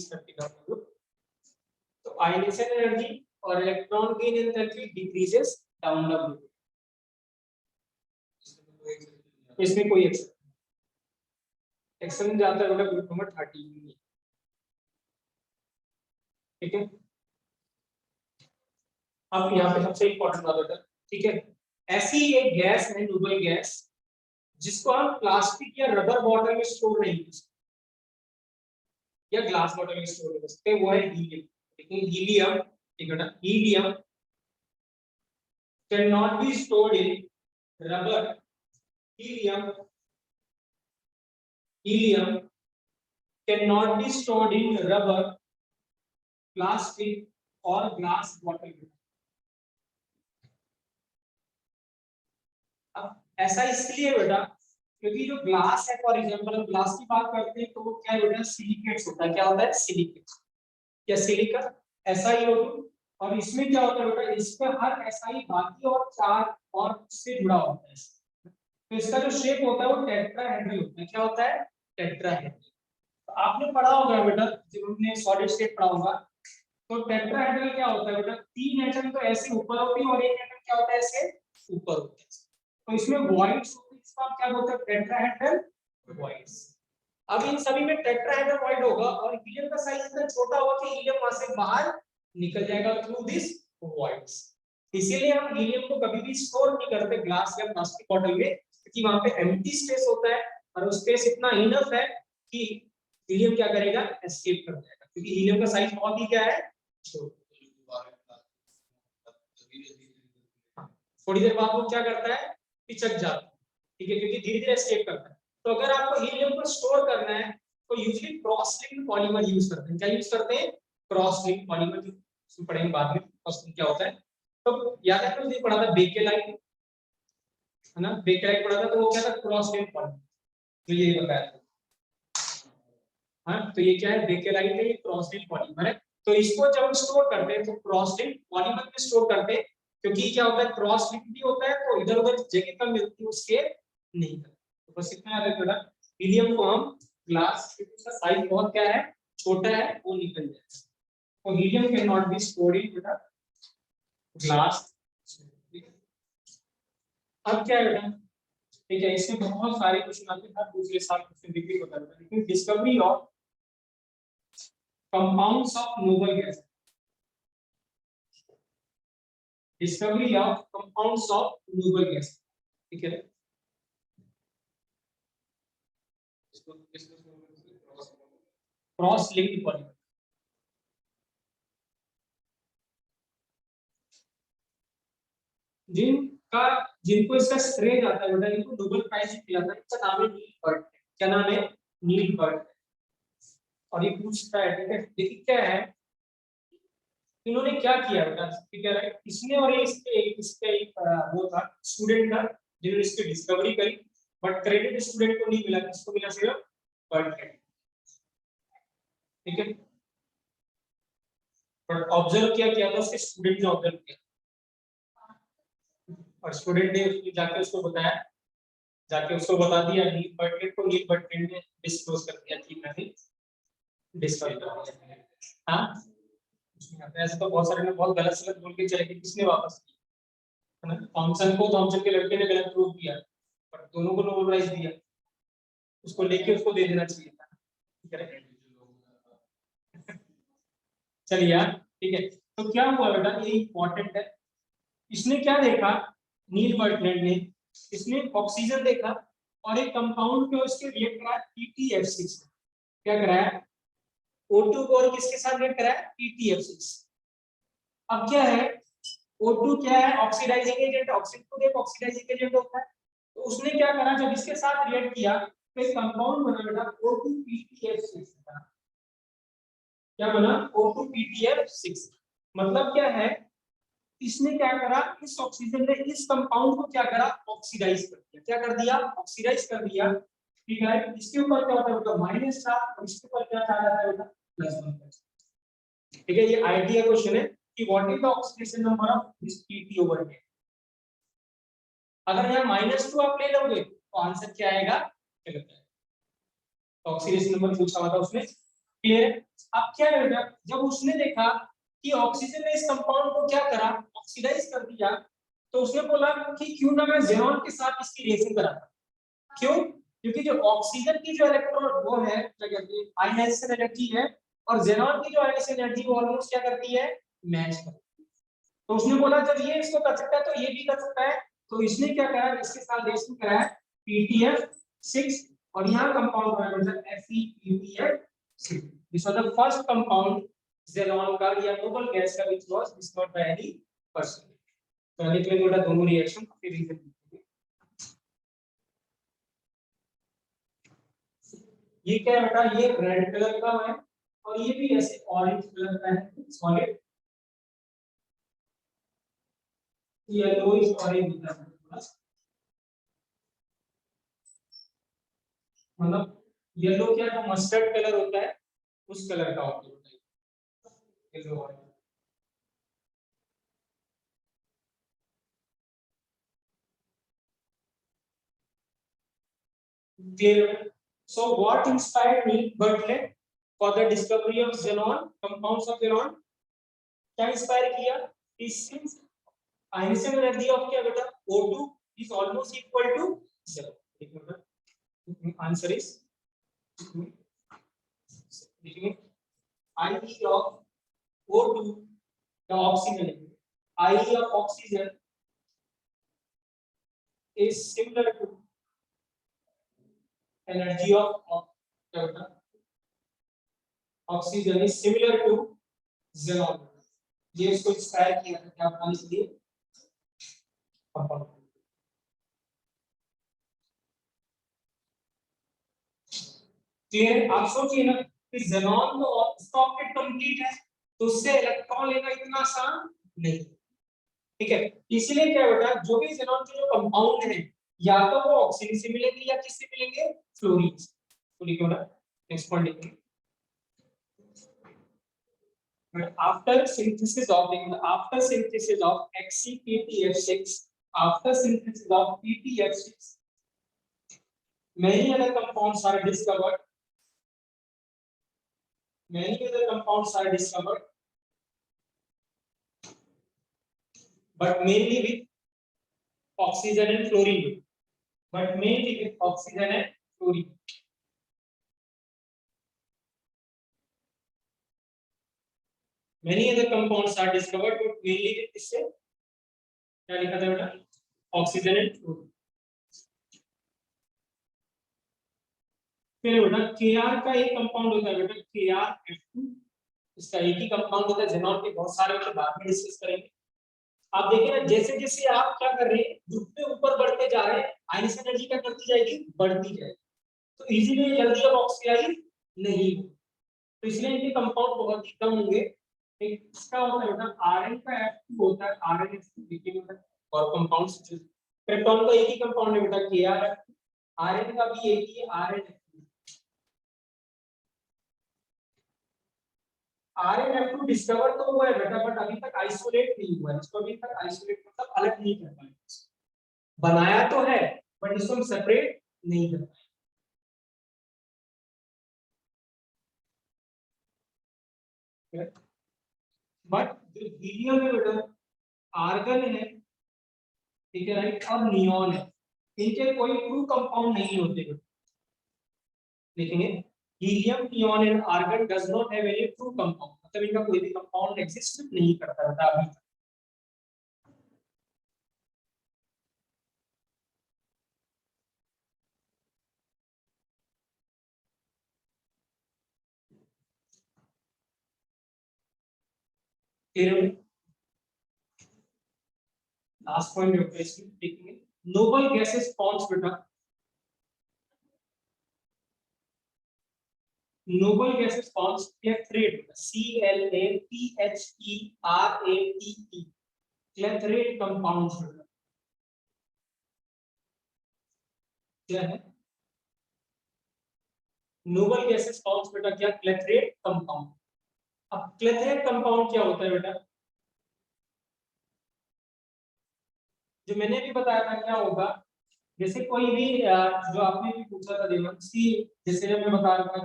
करती है डाउन द ग्रुप। तो आयनाइजेशन एनर्जी और electron gain enthalpy decreases down the group. इसमें कोई एक्शन जाता है बेटा ग्रुप नंबर 13 में। ठीक है अब यहाँ पे सबसे इंपॉर्टेंट बात बेटा ठीक है ऐसी एक गैस है नोबल गैस जिसको हम प्लास्टिक या रबर बॉटल में स्टोर नहीं कर सकते या ग्लास बॉटल में स्टोर कर सकते वो है हीलियम। लेकिन हीलियम ठीक है ना helium can not be stored in rubber. Helium can not be stored in rubber plastic और ग्लास बॉटल। अब ऐसा इसलिए बेटा क्योंकि जो ग्लास है फॉर एग्जांपल हम ग्लास की बात करते हैं तो वो क्या है बेटा सिलिकेट्स होता है। क्या होता है सिलिकेट्स या सिलिका SiO2 और इसमें क्या होता है बेटा इसमें हर Si बाकी और चार और से जुड़ा होता है। तो इसका जो शेप होता है वो टेट्राहेड्रल होता है। क्या होता है टेट्राहेड्रल। तो आपने पढ़ा होगा बेटा जब हमने सॉलिड स्टेट पढ़ा होगा तो टेट्राहेड्रल क्या होता है बेटा 3 एटम तो ऐसे ऊपर होती है और एक एटम क्या होता है ऐसे ऊपर होता है। तो इसमें वॉइड्स होते हैं इसका क्या बोलते हैं टेट्राहेड्रल वॉइड्स। अब इन सभी में टेट्राहेड्रल वॉइड होगा और हीलियम का साइज इतना छोटा होगा कि हीलियम वहां से बाहर निकल जाएगा थ्रू दिस वॉइड्स। इसीलिए हम हीलियम को कभी भी स्टोर नहीं करते ग्लास या प्लास्टिक बॉटल में क्योंकि वहां पे एम्प्टी स्पेस होता है और वो स्पेस इतना इनफ है कि हीलियम क्या करेगा एस्केप कर जाएगा क्योंकि हीलियम का साइज बहुत ही क्या है छोटा। थोड़ी देर बाद वो क्या करता है, पिचक जाता है, ठीक है, क्योंकि धीरे धीरे एस्केप करता है। तो अगर आपको हीलियम को स्टोर करना है तो usually cross linked polymer use करते हैं। क्या यूज करते हैं? क्रॉस लिंक्ड पॉलीमर, जो पढ़ेंगे बाद में क्या होता है। तो याद है हमने पढ़ा था बेकेलाइट, है ना, बेकेलाइट पढ़ा था, तो वो क्या था, क्रॉस लिंक्ड पॉलीमर, तो ये बताया था। हाँ, तो ये क्या है, बेकेलाइट है, ये क्रॉस लिंक्ड पॉलीमर है। तो इसको जब हम स्टोर करते हैं तो क्रॉस लिंक्ड पॉलीमर में स्टोर करते हैं, क्योंकि क्या होता है, क्रॉस लिंक्ड भी होता है तो इधर उधर जगह कम मिलती है, उसके नहीं करता। तो बस इतना याद रखना, हीलियम को हम ग्लास, इसका साइज बहुत क्या है, छोटा है, वो निकल जाता है। तो helium can not be stored in glass. अब क्या है बेटा, ठीक है, इसमें बहुत सारे क्वेश्चन आते हैं, हर दूसरे साल क्वेश्चन रिपीट होता है, लेकिन discovery of compounds of noble gas, discovery of compounds of noble gas, ठीक है। क्रॉस लिंक्ड पॉलीमर, जिनका जिनको इसका श्रेय जाता है बेटा, इनको नोबेल प्राइज मिला था, इसका नाम है नील बर्ट। क्या नाम है? नील बर्ट। और ये पूछता है, ठीक है, देखिए क्या है, इन्होंने क्या किया बेटा, ठीक है, इसने और इसके एक वो था स्टूडेंट था, जिन्होंने इसकी डिस्कवरी करी, बट क्रेडिट स्टूडेंट को नहीं मिला, किसको मिला? सिर्फ बर्ट को, ठीक है। बट ऑब्जर्व किया था उसके स्टूडेंट ने ऑब्जर्व किया, और स्टूडेंट ने जाके उसको बताया, जाके उसको बता दिया नील बर्ट को, नील बर्ट ने डिस्क्लोज कर दिया कि मैंने डिस्कवर कर। हाँ, ऐसे तो बहुत सारे ने बहुत गलत सलत बोल के चले गए, किसने वापस किया, है ना, थॉमसन को, थॉमसन के लड़के ने गलत प्रूव किया, पर दोनों को नोबेल प्राइज दिया, उसको लेके उसको दे देना चाहिए था, ठीक है। चलिए यार, ठीक है, तो क्या हुआ बेटा, ये इंपॉर्टेंट है। इसने क्या देखा, नील बर्टलैंड ने, इसने ऑक्सीजन देखा और एक कंपाउंड पे उसके रिएक्ट करा PTF6, क्या कराया, O2 को, और किसके साथ रिएक्ट कराया, PTF6। अब क्या है, O2 क्या है, ऑक्सीडाइजिंग एजेंट, ऑक्सीजन को एक ऑक्सीडाइजिंग एजेंट होता है, तो उसने क्या करा, जब इसके साथ रिएक्ट किया तो एक कंपाउंड बना बेटा O2PTF6 का। क्या बना? O2PTF6। मतलब क्या है, इसने क्या करा, इस ऑक्सीजन ने इस कंपाउंड को क्या करा, ऑक्सीडाइज कर दिया। क्या कर दिया? ऑक्सीडाइज कर दिया, ठीक है। इसके ऊपर क्या होता है बेटा, माइनस चार्ज, और इसके ऊपर क्या चार्ज आता है बेटा, +1। ठीक है, ये आइडिया क्वेश्चन है कि what is the oxidation number of this PT over here। अगर यहाँ -2 आप ले लोगे तो आंसर क्या आएगा, गलत है। ऑक्सीडेशन नंबर पूछा हुआ था उसने, क्लियर है। अब क्या है बेटा, जब उसने देखा कि ऑक्सीजन ने इस कंपाउंड को क्या करा, ऑक्सीडाइज कर दिया, तो उसने बोला कि क्यों ना मैं ज़ेनॉन के साथ इसकी रिएक्शन कराता। क्यों? क्योंकि जो ऑक्सीजन की जो इलेक्ट्रॉन वो है, क्या कहते हैं, आयनाइजेशन एनर्जी है, और ज़ेनॉन की जो आयनाइजेशन एनर्जी वो ऑलमोस्ट क्या करती है, मैच करती है। तो उसने बोला जब ये इसको कर सकता है तो ये भी कर सकता है, तो इसने क्या करा, इसके साथ रिएक्शन कराया PTF6, और यहाँ कंपाउंड बना मतलब FePTF6। This was the first compound xenon का या नोबल गैस का which was discovered by any person. तो लिख लेंगे बेटा दोनों रिएक्शन, फिर रीजन। ये क्या है बेटा, ये रेड कलर का है, और ये भी ऐसे ऑरेंज कलर का है, solid yellow is orange colour, मतलब येलो क्या है, मस्टर्ड कलर होता है, उस कलर का होता है yellow orange. Clear? So what inspired me Berkeley for the discovery of xenon, compounds of xenon? क्या इंस्पायर किया? Since ionization energy of क्या बेटा, O2 is almost equal to 0. Answer is IE of O2, the oxygen, IE of oxygen is similar to energy of oxygen is similar to xenon। ये इसको इंस्पायर किया था क्या बताने के लिए, कंपाउंड। क्लियर? आप सोचिए ना कि ज़ेनॉन तो उसका ऑक्टेट कंप्लीट है तो उससे इलेक्ट्रॉन लेना इतना आसान नहीं, ठीक है। इसलिए क्या बेटा, जो भी ज़ेनॉन के जो कंपाउंड है या तो वो ऑक्सीजन से मिलेंगे या किससे मिलेंगे, फ्लोरीन से। तो लिखो ना, नेक्स्ट पॉइंट लिखिए। But after synthesis of HCPTF6, after synthesis of PTF6, many other compounds are discovered. Many other compounds are discovered, but mainly with oxygen and fluorine. But mainly with oxygen and fluorine. Many other compounds are discovered, but mainly with इससे क्या लिखा था बेटा, ऑक्सीजन एंड फ्लोरीन। फिर बेटा Kr का एक कंपाउंड होता है बेटा KrF2, इसका एक ही कंपाउंड होता है। ज़ेनॉन के बहुत सारे होते हैं, बाद में डिस्कस करेंगे। आप देखिए ना, जैसे जैसे आप क्या कर रहे हैं, ग्रुप में ऊपर बढ़ते जा रहे हैं, आयनिक एनर्जी क्या करती जाएगी, बढ़ती जाएगी, तो इजीली जल्दी अब ऑक्सीडाइज नहीं हो, तो इसलिए इनके कंपाउंड बहुत ही कम होंगे। एक इसका होता है बेटा Rn का F2 होता है, RnF2 देखिए बेटा, और कंपाउंड्स पेप्टोन का एक ही कंपाउंड है बेटा KrF2, Rn का भी एक ही है RnF2। RnF2 डिस्कवर तो हुआ है बेटा, बट अभी तक आइसोलेट नहीं हुआ है, इसको अभी तक आइसोलेट मतलब अलग नहीं कर पाए, बनाया तो है बट इसको हम सेपरेट नहीं कर पाए। बट जो हीलियम है बेटा, आर्गन है, ठीक है राइट, और नियॉन है, इनके कोई ट्रू कंपाउंड नहीं होते बेटा, देखेंगे helium, neon and argon does not have any true compound, मतलब इनका कोई भी कंपाउंड एग्जिस्ट नहीं करता बेटा अभी तक। फिर लास्ट पॉइंट है इसमें, देखेंगे नोबल गैसेस फॉर्म्स बेटा, noble gases forms clethrate, CLATHERATE, clethrate compounds क्या है, noble gases forms बेटा क्या, clethrate compound। अब clethrate compound क्या होता है बेटा, जो मैंने भी बताया था क्या होगा, जैसे कोई भी जो आपने भी पूछा था देवंशी, जैसे मैं बता रहा था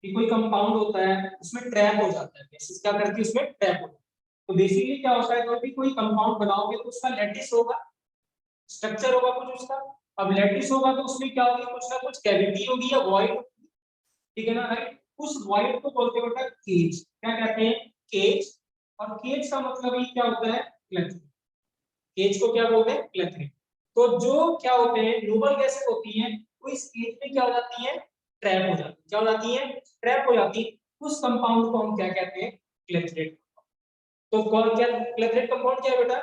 कि कोई कंपाउंड होता है उसमें ट्रैप हो जाता है, गैसेस क्या करती है उसमें ट्रैप हो जाती है। तो बेसिकली क्या होता है, कोई भी कोई कंपाउंड बनाओगे तो उसका लैटिस होगा, स्ट्रक्चर होगा कुछ उसका। अब लैटिस होगा तो उसमें क्या होगी, कुछ ना कुछ कैविटी होगी या वॉइड होगी, ठीक है ना राइट। उस वॉइड को बोलते हैं बेटा केज, क्या कहते हैं, केज। और केज का मतलब ही क्या होता है, क्लैथरिन। केज को क्या बोलते हैं, क्लैथरिन। तो जो क्या होते हैं, नोबल गैसेस होती हैं, वो इस केज में क्या हो जाती है, ट्रैप हो जाती है। क्या हो जाती है, ट्रैप हो जाती है। उस कंपाउंड को हम क्या कहते हैं, क्लैथरेट। तो क्या क्लैथरेट कंपाउंड क्या है बेटा,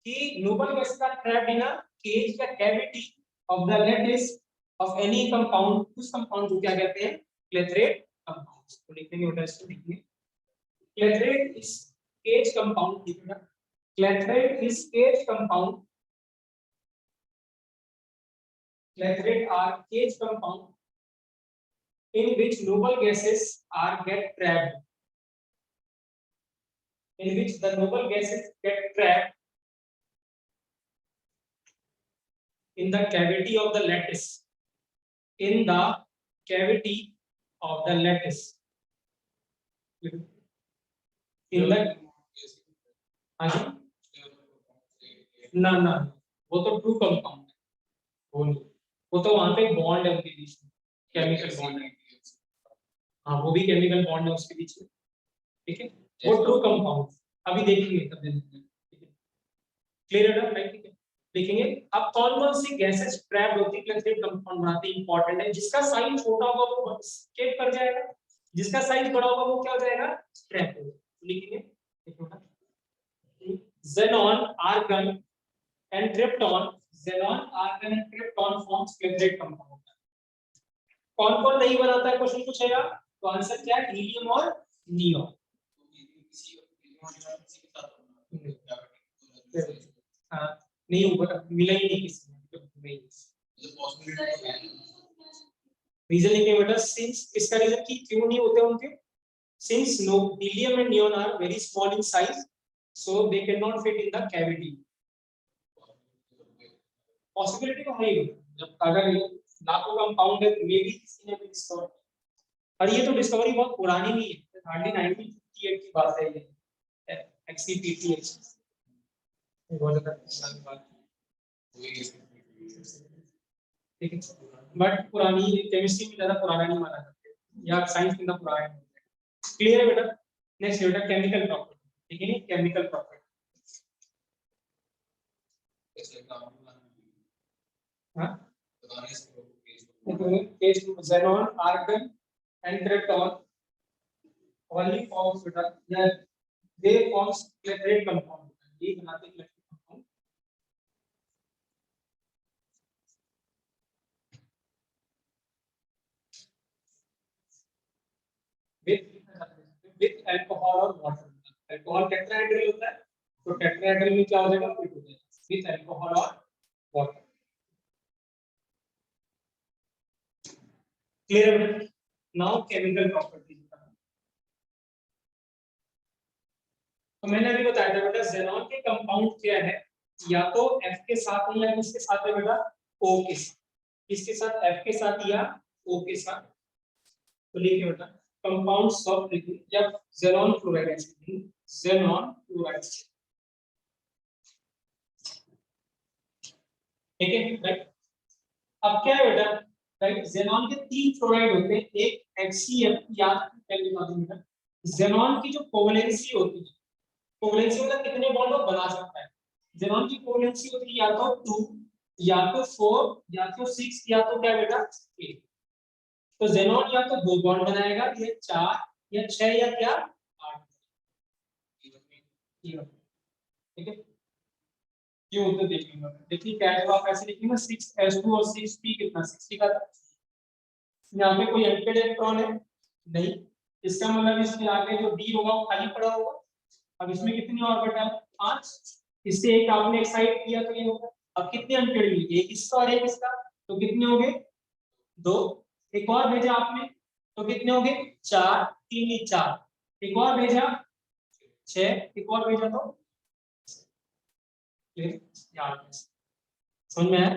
कि noble gases are trapped in a cage या cavity of the lattice of any compound, उस कंपाउंड को क्या कहते हैं, क्लेथरेट कंपाउंड्स। तो लिखेंगे बेटा, इसको लिखिए, क्लेथरेट इज केज कंपाउंड, लिखना clathrate is cage compound, clathrate are cage compound in which noble gases are get trapped, in which the noble gases get trapped in the cavity of the lattice, in the cavity of the lattice, in the ना ना, वो तो ट्रू कंपाउंड है, वो नहीं, वो तो वहां पे बॉन्ड है उनके बीच में, केमिकल बॉन्ड है। हाँ वो भी केमिकल बॉन्ड है उसके बीच में, ठीक है, वो ट्रू कंपाउंड अभी देखेंगे तब देखेंगे, ठीक है, क्लियर है ना राइट, ठीक है। देखेंगे अब कौन कौन सी गैसेस ट्रैप्ड होती है, क्लैथरेट कंपाउंड बनाती है, इंपॉर्टेंट है। जिसका साइज छोटा होगा वो एस्केप कर जाएगा, जिसका साइज बड़ा होगा वो क्या हो जाएगा, ट्रैप हो जाएगा। लिखेंगे xenon, argon and krypton. xenon, argon and krypton forms clebrate compound. कौन कौन नहीं बनाता है क्वेश्चन पूछेगा, तो आंसर क्या है, हीलियम और नियोन। हाँ नहीं होगा, मिला ही नहीं किसी में। रीजन लिखेंगे बेटा, सिंस इसका रीजन की क्यों नहीं होते उनके, since no helium and neon are very small in size, so they can not fit in the cavity. Possibility तो है ही, जब अगर लाखों कंपाउंड है तो मे भी किसी ने भी डिस्कवर, और ये तो डिस्कवरी बहुत पुरानी नहीं है, हार्डली 1958 की बात है ये एक्सीपीटीएच, बहुत ज्यादा पुरानी बात ठीक है, बट पुरानी केमिस्ट्री में ज्यादा पुराना नहीं माना जाता या साइंस में ज्यादा पुराना नहीं। क्लियर है बेटा। नेक्स्ट बेटा केमिकल प्रॉपर्टी, ठीक है, केमिकल प्रॉपर्टी। हाँ case xenon, argon and krypton only forms beta, they forms clebrate compound, ये बनाते हैं clebrate compound। with alcohol और water, alcohol टेट्राहेड्रल होता है, तो टेट्राहेड्रल में क्या हो जाएगा, फिट हो जाएगा with alcohol और water। क्लियर है। नाउ केमिकल प्रॉपर्टीज, तो मैंने अभी बताया था बेटा xenon के कंपाउंड क्या है, या तो F के साथ है या किसके साथ है बेटा, O के साथ, किसके साथ, F के साथ या O के साथ। तो लिखिए बेटा कंपाउंड्स ऑफ, या xenon फ्लोराइड, xenon फ्लोराइड, ठीक है राइट। अब क्या है बेटा, राइट, xenon के 3 फ्लोराइड होते हैं, एक HCl, याद पहले बता दूं बेटा, xenon की जो कोवैलेंसी होती है, कोवैलेंसी मतलब कितने बॉन्ड वो बना सकता है, xenon की कोवैलेंसी होती है या तो 2 या तो 4 या तो 6 या तो क्या बेटा 8। तो xenon या तो 2 बॉन्ड बनाएगा, ये 4 या 6 या क्या 8, ठीक है। क्यों तो देखेंगे, देखिए क्या है, आप ऐसे लिखेंगे 6s2 और 6p कितना 60 का था, यहाँ पे कोई अनपेड इलेक्ट्रॉन है नहीं, इसका मतलब इसके आगे जो d होगा वो खाली पड़ा होगा। अब इसमें कितनी ऑर्बिटल, 5, इससे एक आपने एक्साइट किया तो ये होगा। अब कितने अनपेड मिलेंगे, एक इसका और एक इसका, तो कितने हो गए 2, एक और भेजा आपने तो कितने हो गए 4, 3 4, एक और भेजा 6, एक और भेजा तो याद समझ में आया।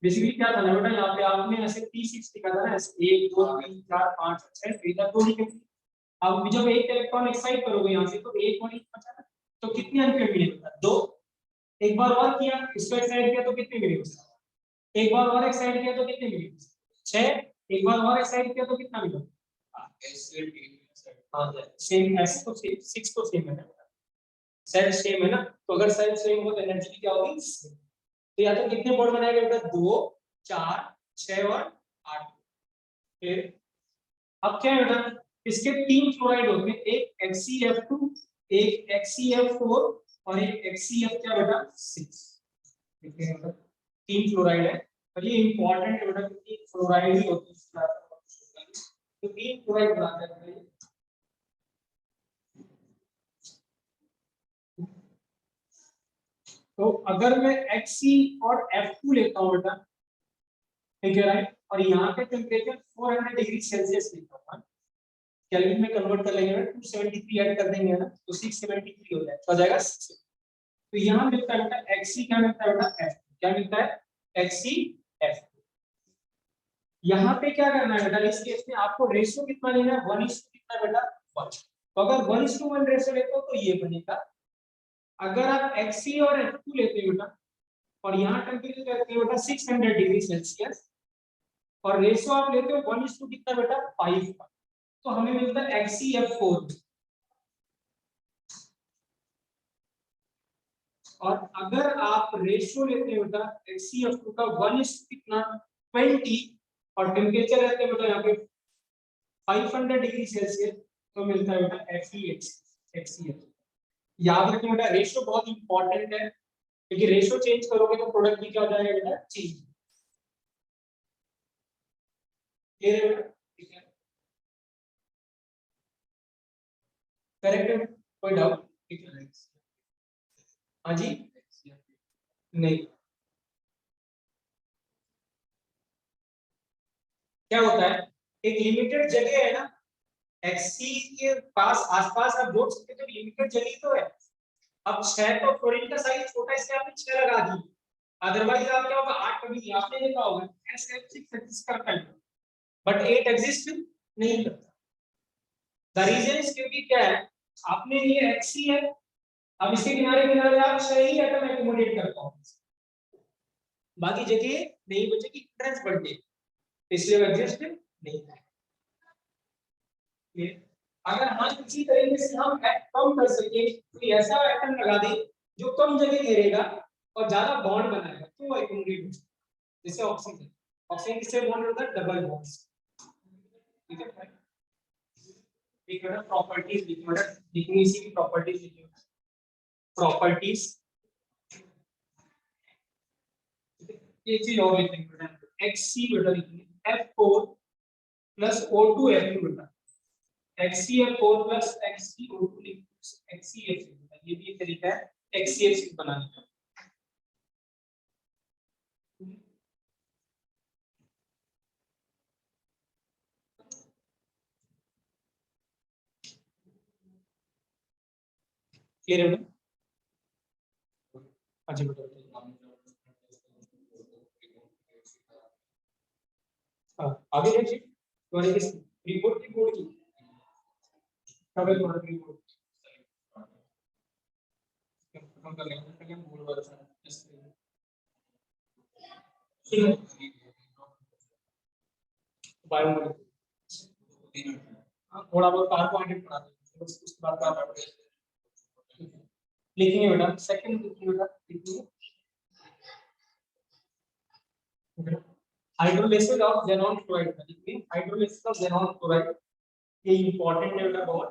बेसिकली क्या था ना बेटा, यहाँ पे आपने ऐसे P6 लिखा था ना, ऐसे 1 2 3 4 5 6 इधर 2 लिखे। अब जब एक इलेक्ट्रॉन एक्साइट करोगे यहाँ से तो एक और एक बचा, तो कितने अनपेड मिलेगा 2, एक बार और किया इसको एक्साइट किया तो कितने मिलेगा, एक बार और एक्साइट किया तो कितने मिलेगा 6, एक बार और एक्साइट किया तो कितना मिलेगा, हां सेम ऐसे तो 6 तो सेम है ना, सेट सेम है ना, तो अगर सेट सेम हो तो एनर्जी क्या होगी, तो या तो कितने बॉन्ड बनाएगा बेटा 2 4 6 और 8। फिर अब क्या है बेटा, इसके 3 फ्लोराइड होते हैं, एक HCF2, एक HCF4 और एक HCF क्या बेटा 6, ठीक है बेटा 3 फ्लोराइड है, और ये इंपॉर्टेंट है बेटा क्योंकि फ्लोराइड ही होती है, तो 3 फ्लोराइड बनाते हैं। तो अगर मैं Hc और F2 लेता हूं बेटा, ठीक है राइट, और यहाँ पे टेम्परेचर 400 डिग्री सेल्सियस लेता हूं, केल्विन में कन्वर्ट कर लेंगे, 273 ऐड कर देंगे ना तो 673 हो जाएगा, हो जाएगा 6। तो यहाँ मिलता है बेटा Xc, क्या मिलता है बेटा F, क्या मिलता है HCF। यहाँ पे क्या करना है बेटा, इस केस में आपको रेशियो कितना लेना है, 1:, कितना बेटा 1। तो अगर 1:1 रेशियो लेते हो तो ये बनेगा। अगर आप Xc और F2 लेते हो बेटा, और यहाँ टेम्परेचर करते हो बेटा 600 डिग्री सेल्सियस, और रेशियो आप लेते हो 1:, कितना बेटा 5 का, तो हमें मिलता है HCF4। और अगर आप रेशियो लेते हो बेटा HCF2 का 1:, कितना 20, और टेम्परेचर रहते हैं बेटा यहाँ पे 500 डिग्री सेल्सियस, तो मिलता है बेटा FeHCF। याद रखिए बेटा रेशियो बहुत इंपॉर्टेंट है, क्योंकि रेशियो चेंज करोगे तो प्रोडक्ट भी क्या हो जाएगा बेटा, चेंज। क्लियर है बेटा? ठीक है, करेक्ट है, कोई डाउट? ठीक है, हाँ जी, नहीं, क्या होता है, एक लिमिटेड जगह है ना, एक्सी के पास आसपास आप जोड़ सकते हो, तो लिमिटेड जगह तो है। अब 6 तो फ्लोरीन का साइज छोटा है, इसलिए आपने 6 लगा दी, अदरवाइज आप क्या होगा 8 कभी आपने देखा होगा SF6 एक्सिस्ट करता है, बट 8 एग्जिस्ट नहीं करता। द रीजन इज क्योंकि क्या है, आपने ये एक्सी है, अब इसके किनारे किनारे आप 6 ही एटम एकोमोडेट कर पाओगे, बाकी जगह नहीं बचेगी, इंट्रेंस बढ़ जाएगी, इसलिए एग्जिस्ट नहीं है। अगर हम इसी तरीके से हम कम कर सके तो ऐसा एटम लगा दे जो कम जगह घेरेगा और ज्यादा बॉन्ड बनाएगा, तो एकोमोडेट हो सकता है। जैसे ऑक्सीजन, ऑक्सीजन किससे बॉन्ड होता है, डबल बॉन्ड। ठीक है, एक बेटा प्रॉपर्टीज लिखो, बेटा लिखनी इसी की प्रॉपर्टीज लिखिए, प्रॉपर्टीज। एक चीज और लिखेंगे बेटा, Xc बेटा लिखेंगे F4 प्लस O2 F2 बेटा, XCF4 प्लस XCO2 XCF6, ये भी एक तरीका है XCF6 बनाने का। क्लियर है बेटा? अच्छा बेटा, आगे देखिए, तुम्हारे किस रिपोर्ट की कोड की कब है तुम्हारा रिपोर्ट, खत्म कर लेंगे पहले हम बोल वाला था ठीक है, बायोमोलिक्यूल थोड़ा बहुत कार्बोहाइड्रेट पढ़ा देंगे, बस उसके बाद कार्बोहाइड्रेट लिखेंगे बेटा। सेकंड लिखेंगे बेटा, लिखेंगे हाइड्रोलिसिस ऑफ xenon chloride, लिखिए हाइड्रोलिसिस ऑफ xenon chloride, ये इंपॉर्टेंट है बेटा बहुत।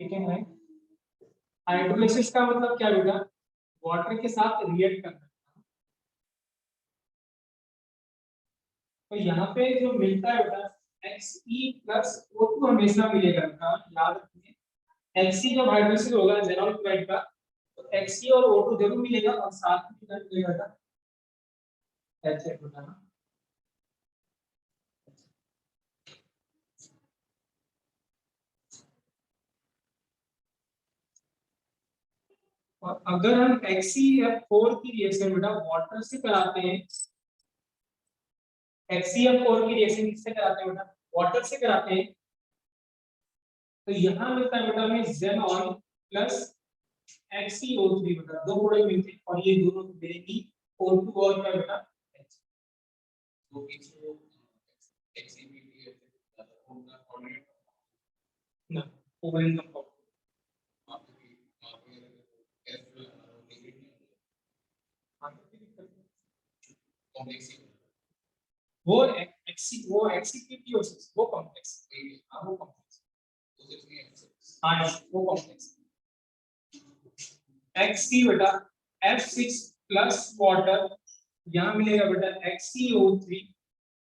ठीक है, हाइड्रोलिसिस का मतलब क्या बेटा, वाटर के साथ रिएक्ट करना। तो यहाँ पे जो मिलता है बेटा Xe प्लस O2 हमेशा मिलेगा बेटा, याद रखिए। Xe जब हाइड्रोलिसिस होगा xenon chloride का, तो Xe और O2 जरूर मिलेगा, और साथ में कितना मिलेगा बेटा, HF बेटा। और अगर हम XeF4 की रिएक्शन बेटा वाटर से कराते हैं, XeF4 की रिएक्शन किससे कराते हैं बेटा, वाटर से कराते हैं, तो यहाँ मिलता है बेटा हमें xenon प्लस XeO3 बेटा, दो प्रोडक्ट मिलते हैं, और ये दोनों मिलेगी O2 और क्या बेटा H। तो इसको XeBT ना कोवैलेंट कंपाउंड वो एक्सीपीटीओसिस वो कॉम्प्लेक्स, हां वो कॉम्प्लेक्स, हां वो कॉम्प्लेक्स। Xc बेटा F6 प्लस वाटर, यहां मिलेगा बेटा XeO3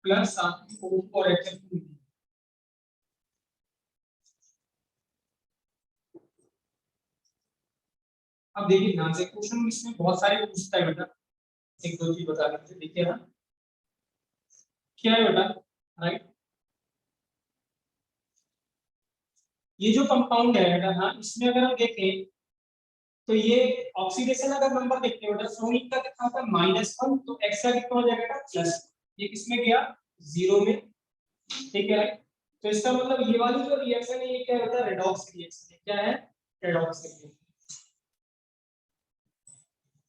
प्लस आपकी O2 और HF2। अब देखिए ध्यान से, क्वेश्चन इसमें बहुत सारे पूछता है बेटा, एक दो चीज बता देते हैं, देखिए ना क्या है बेटा, राइट, ये जो कंपाउंड है बेटा, हाँ इसमें अगर हम देखें तो ये ऑक्सीडेशन अगर नंबर देखते हैं बेटा, सोनिक का कितना था -1, तो एक्स का कितना हो जाएगा प्लस, ये किसमें गया 0 में। ठीक है, राइट, तो इसका मतलब ये वाली जो रिएक्शन है ये क्या होता है, रेडॉक्स रिएक्शन है, क्या है, रेडॉक्स रिएक्शन,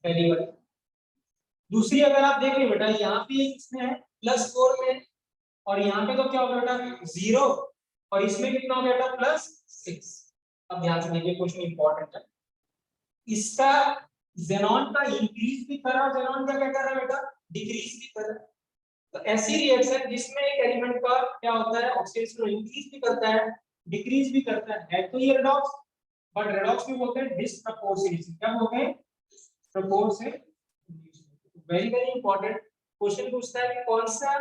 पहली वाली। दूसरी अगर आप देखें बेटा, यहाँ पे किसमें है +4 में, और यहाँ पे तो क्या होगा बेटा 0, और इसमें कितना हो गया बेटा +6। अब ध्यान से देखिए, क्वेश्चन इंपॉर्टेंट है, इसका xenon का इंक्रीज भी कर रहा है, xenon का क्या कर रहा है बेटा, डिक्रीज भी कर रहा है। तो ऐसी रिएक्शन जिसमें एक एलिमेंट का क्या होता है, ऑक्सीडेशन इंक्रीज भी करता है डिक्रीज भी करता है तो ये रेडॉक्स। बट रेडॉक्स में बोलते हैं डिसप्रपोर्शनेट। क्या बोलते हैं? Proportionate. Very very important question पूछता है कि कौन सा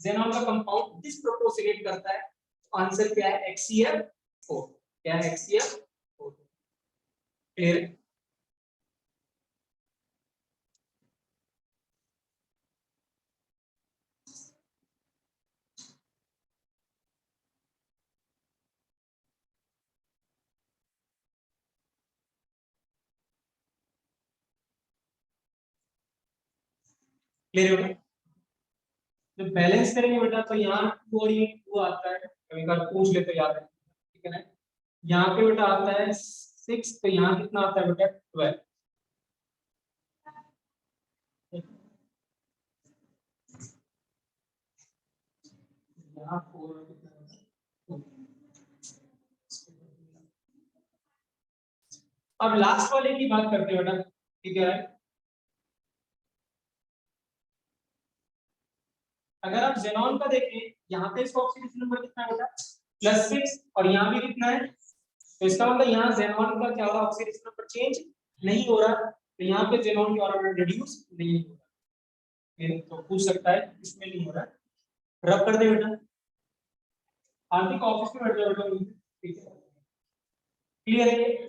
xenon का कंपाउंड डिसप्रपोर्शनेट करता है। तो आंसर क्या है? HCl4। क्या है? HCl4। क्लियर? क्लियर हो गया? जब बैलेंस करेंगे बेटा तो यहाँ 2 और ये 2 आता है, कभी कभी पूछ ले तो याद है, ठीक है ना। यहाँ पे बेटा आता है 6, तो यहाँ कितना आता है बेटा? 12। यहाँ 4 अब लास्ट वाले की बात करते हैं बेटा, ठीक है। अगर आप xenon का देखें, यहाँ पे इसका ऑक्सीडेशन नंबर कितना है बेटा? +6, और यहाँ भी कितना है? तो इसका मतलब यहाँ xenon का क्या हो रहा है? ऑक्सीडेशन नंबर चेंज नहीं हो रहा, तो यहाँ पे xenon का ऑर्बिटल रिड्यूस नहीं हो रहा। ये तो पूछ सकता है इसमें नहीं हो रहा, रब कर दे बेटा। आरती का ऑफिस में बैठ जाओ बेटा, ठीक है। क्लियर है? ये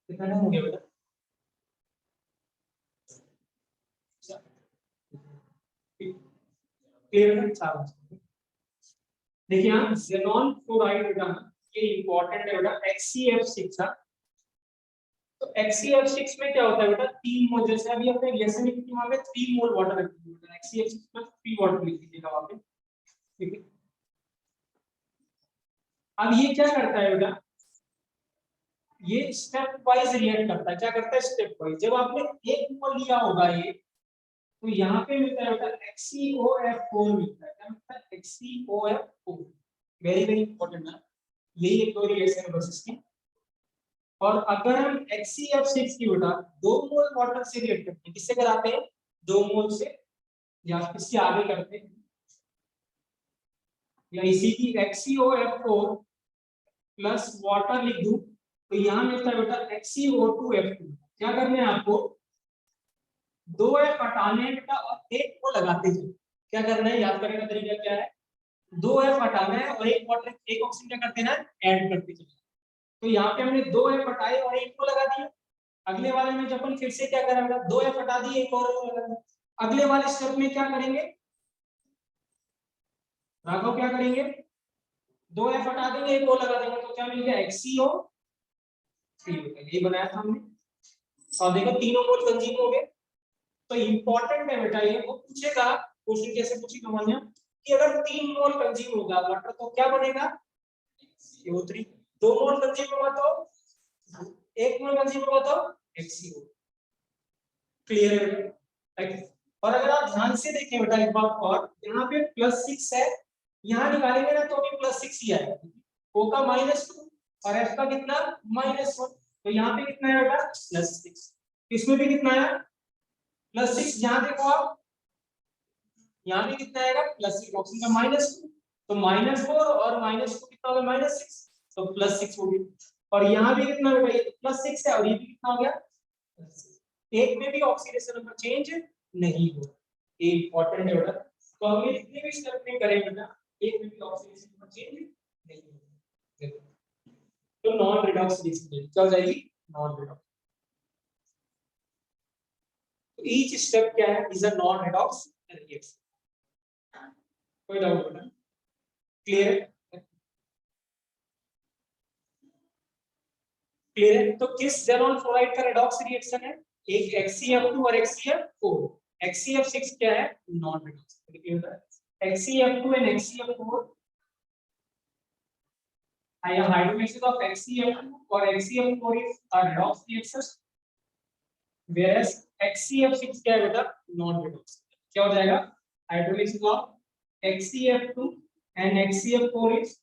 कितना हो गया बेटा? क्लियर है? चार। देखिए यहाँ xenon फ्लोराइड बेटा, ये इंपॉर्टेंट है बेटा, HCF6 है। तो HCF6 में क्या होता है बेटा? 3 मोल, जैसे अभी अपने रिएक्शन में कितनी मांगे? 3 मोल वाटर रख दीजिए बेटा, HCF6 में 3 वाटर लिख दीजिएगा वहां पे, ठीक है। अब ये क्या करता है बेटा? ये स्टेप वाइज रिएक्ट करता है। क्या करता है? Step wise. जब आपने 1 मोल लिया होगा ये, तो यहाँ पे मिलता है बेटा HCOF4 मिलता है। क्या मिलता है? HCOF4। वेरी वेरी इंपॉर्टेंट है, यही एक दो रिएक्शन है बस इसकी। और अगर हम HCF6 की बेटा 2 मोल वाटर से रिएक्ट करते हैं, किससे कराते हैं? 2 मोल से, या इससे आगे करते हैं, या इसी की HCOF4 प्लस वाटर लिख दूं, तो यहाँ मिलता है बेटा HCO2F2। क्या करना है आपको? 2F हटाने हैं बेटा और 1 को लगाते हैं। क्या करना है? याद करने का तरीका क्या है? 2F हटाना है और 1 वाटर, 1 ऑक्सीजन क्या करते हैं? ऐड करते चले। तो यहाँ पे हमने 2F हटाए और 1 को लगा दिया। अगले वाले में जब अपन फिर से क्या करेंगे? 2F हटा दिए, एक और लगा दिया। अगले वाले स्टेप में क्या करेंगे राघव? क्या करेंगे? 2F हटा देंगे, एक और लगा देंगे, तो क्या मिल गया? HCO3। ये बनाया था हमने, और देखो तीनों मोल कंज्यूम हो गए। तो इंपॉर्टेंट है बेटा, ये वो पूछेगा क्वेश्चन, कैसे पूछेगा मान्या, कि अगर 3 मोल कंज्यूम होगा वाटर तो क्या बनेगा? CO3। 2 मोल कंज्यूम होगा तो, 1 मोल कंज्यूम होगा तो HCO। क्लियर है? और अगर आप ध्यान से देखें बेटा एक बात और, यहाँ पे +6 है, यहाँ निकालेंगे ना तो भी +6 ही आएगा। O का -2 और F का कितना? -1। तो यहाँ पे कितना है बेटा? +6। इसमें भी कितना है? +6। यहाँ देखो आप, यहाँ भी कितना आएगा? +6। ऑक्सीजन का -2, तो -4 और -2 कितना होगा? -6, तो +6 हो गया। और यहाँ भी कितना बेटा? ये +6 है और ये भी कितना हो गया? एक में भी ऑक्सीडेशन नंबर चेंज नहीं हो, ये इंपॉर्टेंट है बेटा। तो हम ये जितने भी स्टेप में करें बेटा, एक में भी ऑक्सीडेशन नंबर चेंज नहीं हो, तो नॉन रिडॉक्स रिएक्शन चल जाएगी, नॉन रिडॉक्स। तो ईच स्टेप क्या है? Is a non redox reaction. कोई डाउट बेटा? क्लियर है? क्लियर है? तो किस xenon फ्लोराइड का रिडॉक्स रिएक्शन है? एक HCF2 और HCF4। HCF6 क्या है? Non redox. HCF2 and HCF4 a hydrolysis of HCF2 or HCF4 is a redox reaction, whereas HCF6 क्या है बेटा? Non redox. क्या हो जाएगा? Hydrolysis of HCF2 and HCF4 is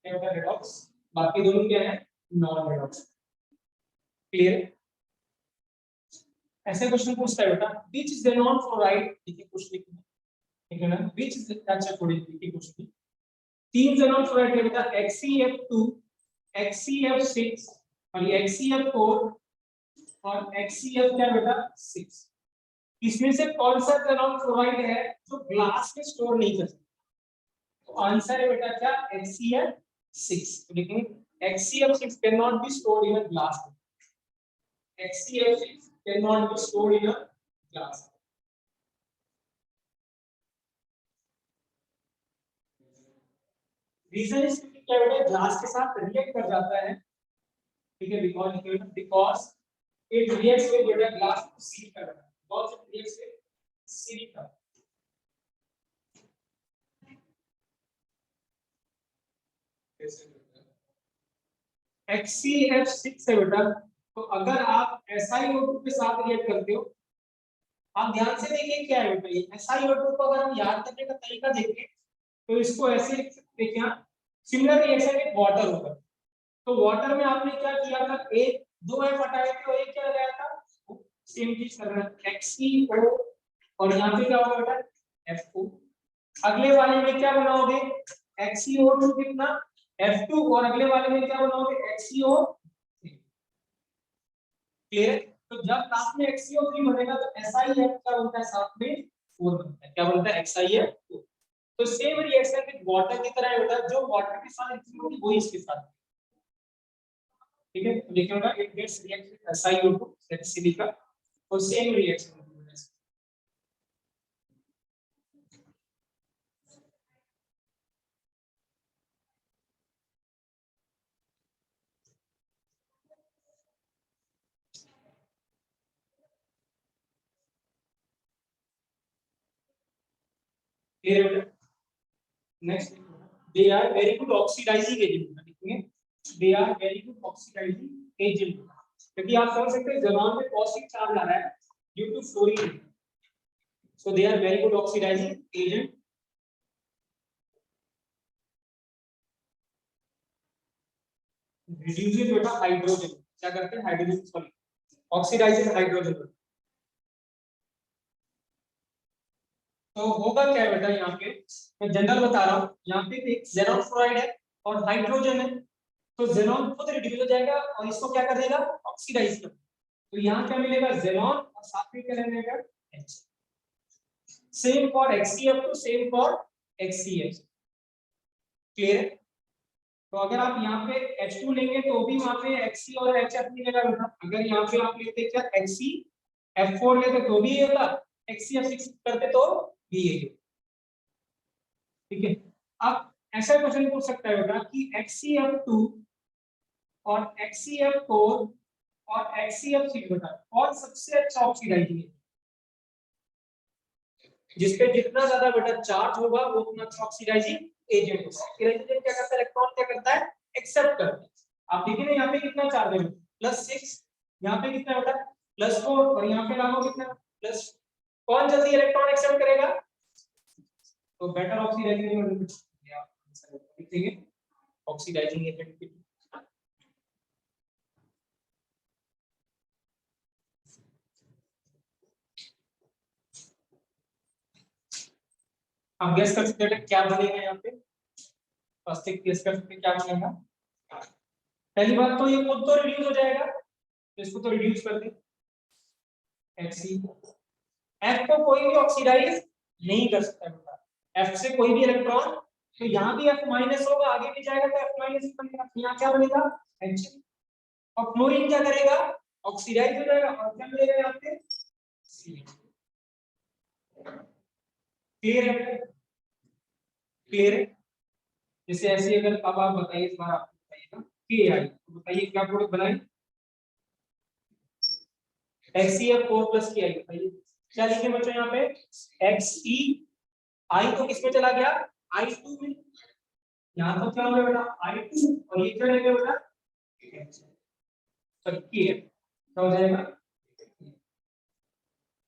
redox, बाकी दोनों क्या है? Non redox. क्लियर? ऐसे क्वेश्चन पूछता है बेटा, which is the non fluoride, ठीक है, कुछ लिखना, ठीक है ना, which is the, अच्छा थोड़ी लिखी क्वेश्चन तीन जेनॉन फ्लोराइड क्या बेटा, XeF2, XeF6 और ये XeF4 और XeF क्या बेटा 6। इसमें से कौन सा जेनॉन फ्लोराइड है जो ग्लास में स्टोर नहीं कर सकता? तो आंसर है बेटा क्या, XeF6। तो लिखेंगे XeF6 can not be stored in a glass. XeF6 can not be stored in a glass. Reason is क्या बेटा, ग्लास के साथ रिएक्ट कर जाता है, ठीक है, बिकॉज इट रिएक्ट्स विद बेटा glass to silicon, because it reacts with silicon. XeF6 है बेटा, तो अगर आप SiO2 के साथ रिएक्ट करते हो, आप ध्यान से देखिए क्या है बेटा, ये SiO2 को अगर हम याद करने का तरीका देखें तो इसको ऐसे लिख सकते हैं, क्या सिमिलर रिएक्शन विद वाटर होगा। तो वाटर में आपने क्या किया था, एक दो एफ हटाए थे और एक क्या लगाया था, सेम चीज कर रहा है XeO, और यहाँ पे क्या होगा बेटा F2। अगले वाले में क्या बनाओगे, XeO2 कितना F2, और अगले वाले में क्या बनाओगे XeO। क्लियर? तो जब लास्ट में XeO3 बनेगा तो SiF क्या बनता है, साथ में 4 बनता है, क्या बनता है XiF4। तो सेम रिएक्शन विद वाटर की तरह होता है, जो वाटर के साथ रिएक्शन होगी वही इसके साथ, ठीक है। तो लिखिएगा it gets react with SiO2 that is silica, और same reaction clear. Next, they are very good oxidizing agent, लिखेंगे they are very good oxidizing agent, क्योंकि आप समझ सकते हैं जवान में पॉजिटिव चार्ज आ रहा है due to fluorine, so they are very good oxidizing agent। reduces बेटा हाइड्रोजन, क्या करते हैं हाइड्रोजन, सॉरी ऑक्सीडाइजेस हाइड्रोजन। तो होगा क्या बेटा, यहाँ पे मैं जनरल बता रहा हूँ, यहाँ पे एक जेनॉन फ्लोराइड है और हाइड्रोजन है, तो जेनॉन खुद रिड्यूस हो जाएगा और इसको क्या कर देगा, ऑक्सीडाइज कर। तो यहाँ क्या मिलेगा, जेनॉन और साथ में क्या मिलेगा H। Same for XeF2, same for XeF। Clear है? तो अगर आप यहाँ पे H2 लेंगे तो भी वहां पे Xe और HF मिलेगा बेटा। अगर यहाँ पे आप लेते क्या XeF4 लेते तो भी ये होता, XeF6 करते तो भी ये होता, ठीक है। अब ऐसा क्वेश्चन पूछ सकता है बेटा कि XeF2 और XeF4 और XeF6 बेटा कौन सबसे अच्छा ऑक्सीडाइजिंग है, जिसपे जितना ज्यादा बेटा चार्ज होगा वो उतना अच्छा ऑक्सीडाइजिंग एजेंट होगा। ऑक्सीडाइजिंग एजेंट क्या करता है, इलेक्ट्रॉन क्या करता है, एक्सेप्ट करता है। आप देखिए ना यहाँ पे कितना चार्ज है, +6, यहाँ पे कितना बेटा +4, और यहाँ पे लागू कितना प्लस, कौन जल्दी इलेक्ट्रॉन एक्सेप्ट करेगा, तो बेटर ऑक्सीडाइजिंग एजेंट लिखेंगे ऑक्सीडाइजिंग एजेंट। आप गेस कर सकते हैं क्या बनेगा यहाँ पे, फर्स्ट एक गेस कर सकते हैं क्या बनेगा। पहली बात तो ये खुद तो रिड्यूस हो जाएगा, तो इसको तो रिड्यूस कर दे Hc। F को कोई भी ऑक्सीडाइज नहीं कर सकता बेटा, F से कोई भी इलेक्ट्रॉन, तो यहाँ भी F माइनस होगा, आगे भी जाएगा तो F माइनस बनेगा, यहाँ क्या बनेगा H। और क्लोरीन क्या करेगा, ऑक्सीडाइज हो जाएगा और क्या मिलेगा यहाँ पे C। क्लियर है? क्लियर है? जैसे ऐसे अगर अब आप बताइए, इस बार आप बताइएगा के आई, तो बताइए क्या प्रोडक्ट बनाए, XeF4 प्लस के आई, बताइए क्या लिखे बच्चों यहाँ पे, Xe, आई तो किसमें चला गया, I2 में, यहाँ तो क्या हो गया बेटा I2, और ये क्या लेंगे बेटा सॉरी के, क्या हो जाएगा,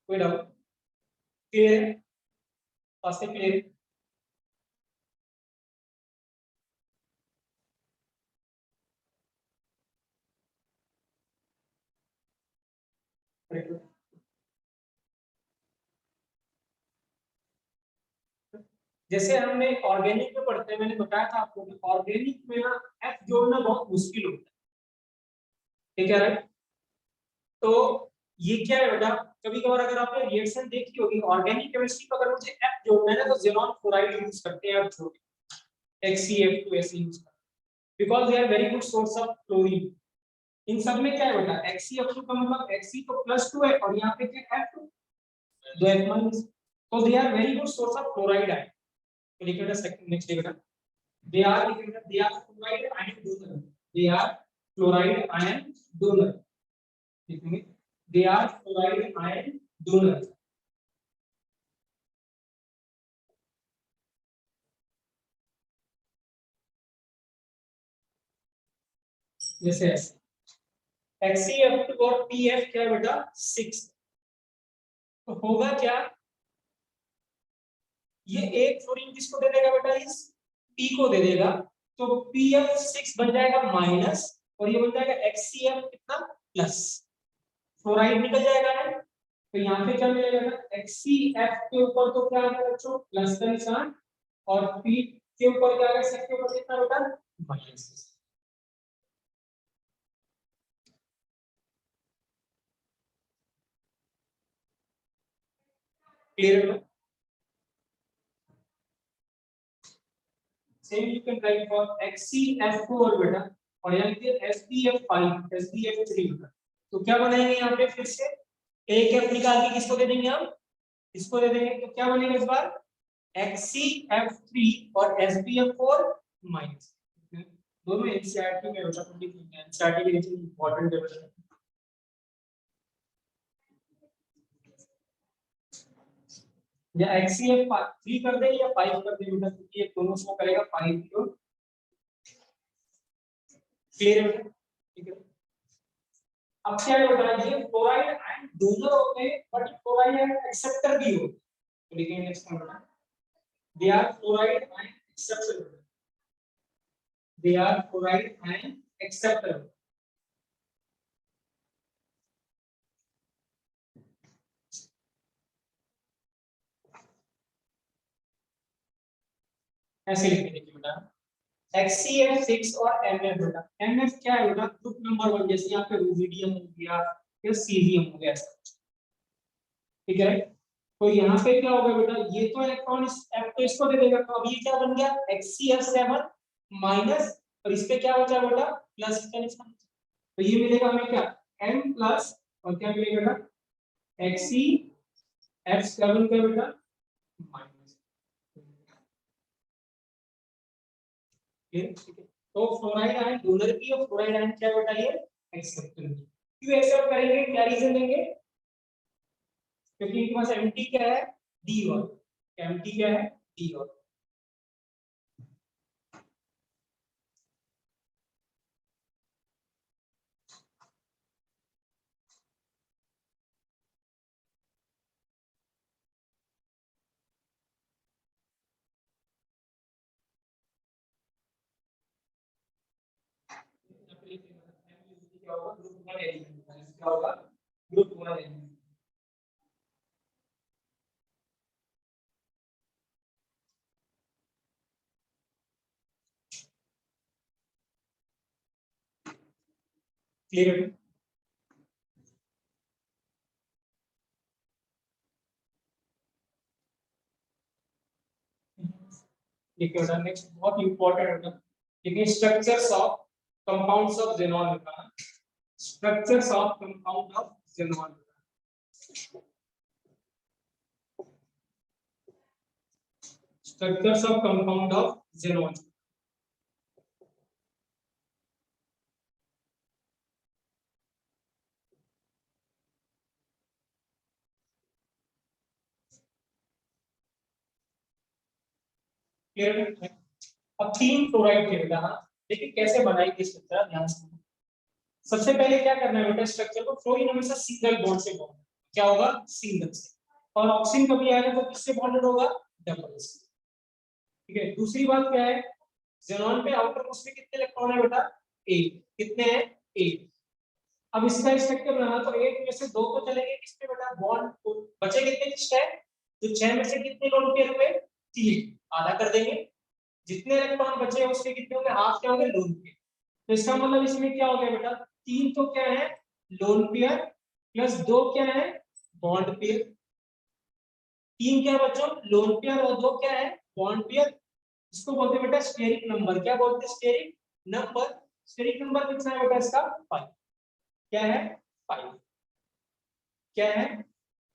कोई डाउट, क्लियर है, फर्स्ट से क्लियर है। जैसे हमने ऑर्गेनिक में पढ़ते हैं, मैंने बताया था आपको कि ऑर्गेनिक में ना एफ जोड़ना बहुत मुश्किल होता है, ठीक है राइट। तो ये क्या है बेटा, कभी कभार अगर आपने रिएक्शन देखी होगी ऑर्गेनिक केमिस्ट्री में, अगर मुझे एफ जोड़ना है ना तो ज़ीनॉन फ्लोराइड यूज करते हैं, एफ जोड़ HCF2 ऐसे यूज करते हैं because they are very good source of chlorine. इन सब में क्या है बेटा, HCF2 का मतलब Xe तो +2 है और यहाँ पे क्या F2 दो F माइनस, तो they are very good source of chloride ion. तो लिख बेटा सेकंड नेक्स्ट डे बेटा, they are fluoride ion donor, they are fluoride ion donor, लिखेंगे they are fluoride ion donor। जैसे HCF2 और PF क्या है बेटा 6, तो होगा क्या, ये एक फ्लोरीन किसको दे देगा बेटा, इस P को दे देगा, तो PF6 बन जाएगा माइनस और ये बन जाएगा HCF कितना प्लस, फ्लोराइड निकल जाएगा है, तो यहाँ पे क्या मिलेगा ना, HCF के ऊपर तो क्या आ गया बच्चों प्लस का निशान, और P के ऊपर क्या आ गया, सेक के ऊपर कितना बेटा माइनस। क्लियर है? Same you can write for HCF4 बेटा, और यहाँ लिखिए SbF5 SbF3 बेटा, तो क्या बनाएंगे यहाँ पे फिर से एक एफ निकाल के किसको दे देंगे हम, इसको दे देंगे, तो क्या बनेगा इस बार HCF3 और SbF4 माइनस, दोनों एनसीईआरटी में बेटा, एनसीईआरटी के नीचे इंपॉर्टेंट है। या HCF3 कर दे या 5 कर दे बेटा, क्योंकि ये दोनों शो करेगा 5 को, क्लियर है बेटा, ठीक है। अब क्या है बेटा, ये फ्लोराइड आयन डोनर होते हैं बट फ्लोराइड आयन एक्सेप्टर भी होते हैं, तो लिखेंगे नेक्स्ट में बेटा they are fluoride ion acceptor, they are fluoride ion acceptor. ऐसे लिखते देखिए बेटा HCF6 और MF बेटा, MF क्या है बेटा, ग्रुप नंबर 1, जैसे यहाँ पे रुबिडियम हो गया या सीजियम हो गया ऐसा, ठीक है। तो यहाँ पे क्या होगा बेटा, ये तो इलेक्ट्रॉन इस F को इसको दे देगा, तो अब ये क्या बन गया HCF7 माइनस, और इस पे क्या बचा बेटा प्लस का निशान, तो ये मिलेगा हमें क्या M प्लस, और क्या मिलेगा बेटा HCF7 का बेटा माइनस, ठीक है। तो फ्लोराइड आयन डोनर की और फ्लोराइड आयन क्या बेटा ये एक्सेप्टर की, क्यों एक्सेप्ट करेंगे, क्या रीजन देंगे, क्योंकि इनके पास एम्प्टी क्या है डी और, एम्प्टी क्या है डी और, क्या होगा ग्रुप 1 एलिमेंट, क्या होगा ग्रुप 1 एलिमेंट, क्लियर है। देखिए बेटा नेक्स्ट बहुत इंपॉर्टेंट है, देखिए structures of compounds of xenon बताना, structures of compound of xenon, structures of compound of xenon, clear है। अब तीन फ्लोराइड के बेटा, हाँ देखिए कैसे बनाएंगे स्ट्रक्चर, ध्यान से। सबसे पहले क्या करना है बेटा, स्ट्रक्चर को फ्लोरीन हमेशा सिंगल बॉन्ड से बॉन्ड, क्या होगा सिंगल से, और ऑक्सीजन कभी आएगा तो किससे बॉन्डेड होगा डबल से, ठीक है। दूसरी बात क्या है, xenon पे आउटर मोस्ट में कितने इलेक्ट्रॉन है बेटा 8, कितने हैं 8, अब इसका स्ट्रक्चर बनाना तो 8 में से 2 तो चलेंगे किस पे बेटा बॉन्ड, तो बचे कितने 6, तो 6 में से कितने लोन पेयर हुए 3 आधा कर देंगे, जितने इलेक्ट्रॉन बचे हैं उसके कितने होंगे, हाफ क्या होंगे, लोन पेयर। तो इसका मतलब इसमें क्या हो गया बेटा, 3 तो क्या है लोन पेयर प्लस 2 क्या है बॉन्ड पेयर। 3 क्या बच्चों लोन पेयर और 2 क्या है बॉन्ड पेयर। इसको बोलते हैं बेटा स्टेरिक नंबर। क्या बोलते हैं स्टेरिक नंबर। स्टेरिक नंबर कितना है बेटा इसका 5। क्या है 5। क्या है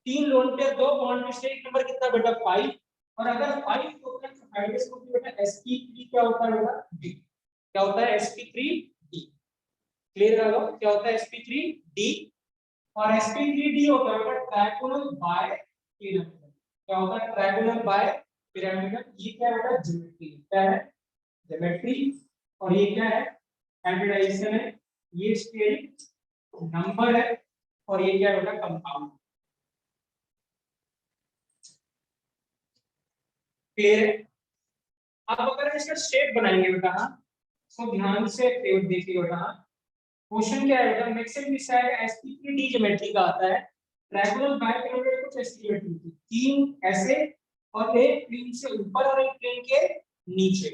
3 लोन पेयर 2 बॉन्ड में स्टेरिक नंबर कितना बेटा 5। और अगर 5 होता है तो हाइड्रोजन ग्रुप बेटा sp3 क्या होता है बेटा d। क्या होता है sp3d। क्लियर है लोग क्या होता है sp3d। और sp3d होता है बेटा ट्राइगोनल बाय पिरामिडल। क्या होता है ट्राइगोनल बाय पिरामिडल। ये क्या है बेटा ज्योमेट्री। क्या है ज्योमेट्री। और ये क्या है हाइब्रिडाइजेशन है। ये स्टेरिक नंबर है और ये क्या है बेटा कंपाउंड। क्लियर है। अब अगर इसका शेप बनाएंगे बेटा तो ध्यान से देखिए बेटा क्वेश्चन क्या है बेटा मैक्सिमम डिसाइड sp3d ज्योमेट्री का आता है। ट्रायंगुलर बाइपिरामिडल कुछ ऐसी ज्योमेट्री थी, 3 ऐसे और एक प्लेन से ऊपर और एक प्लेन के नीचे।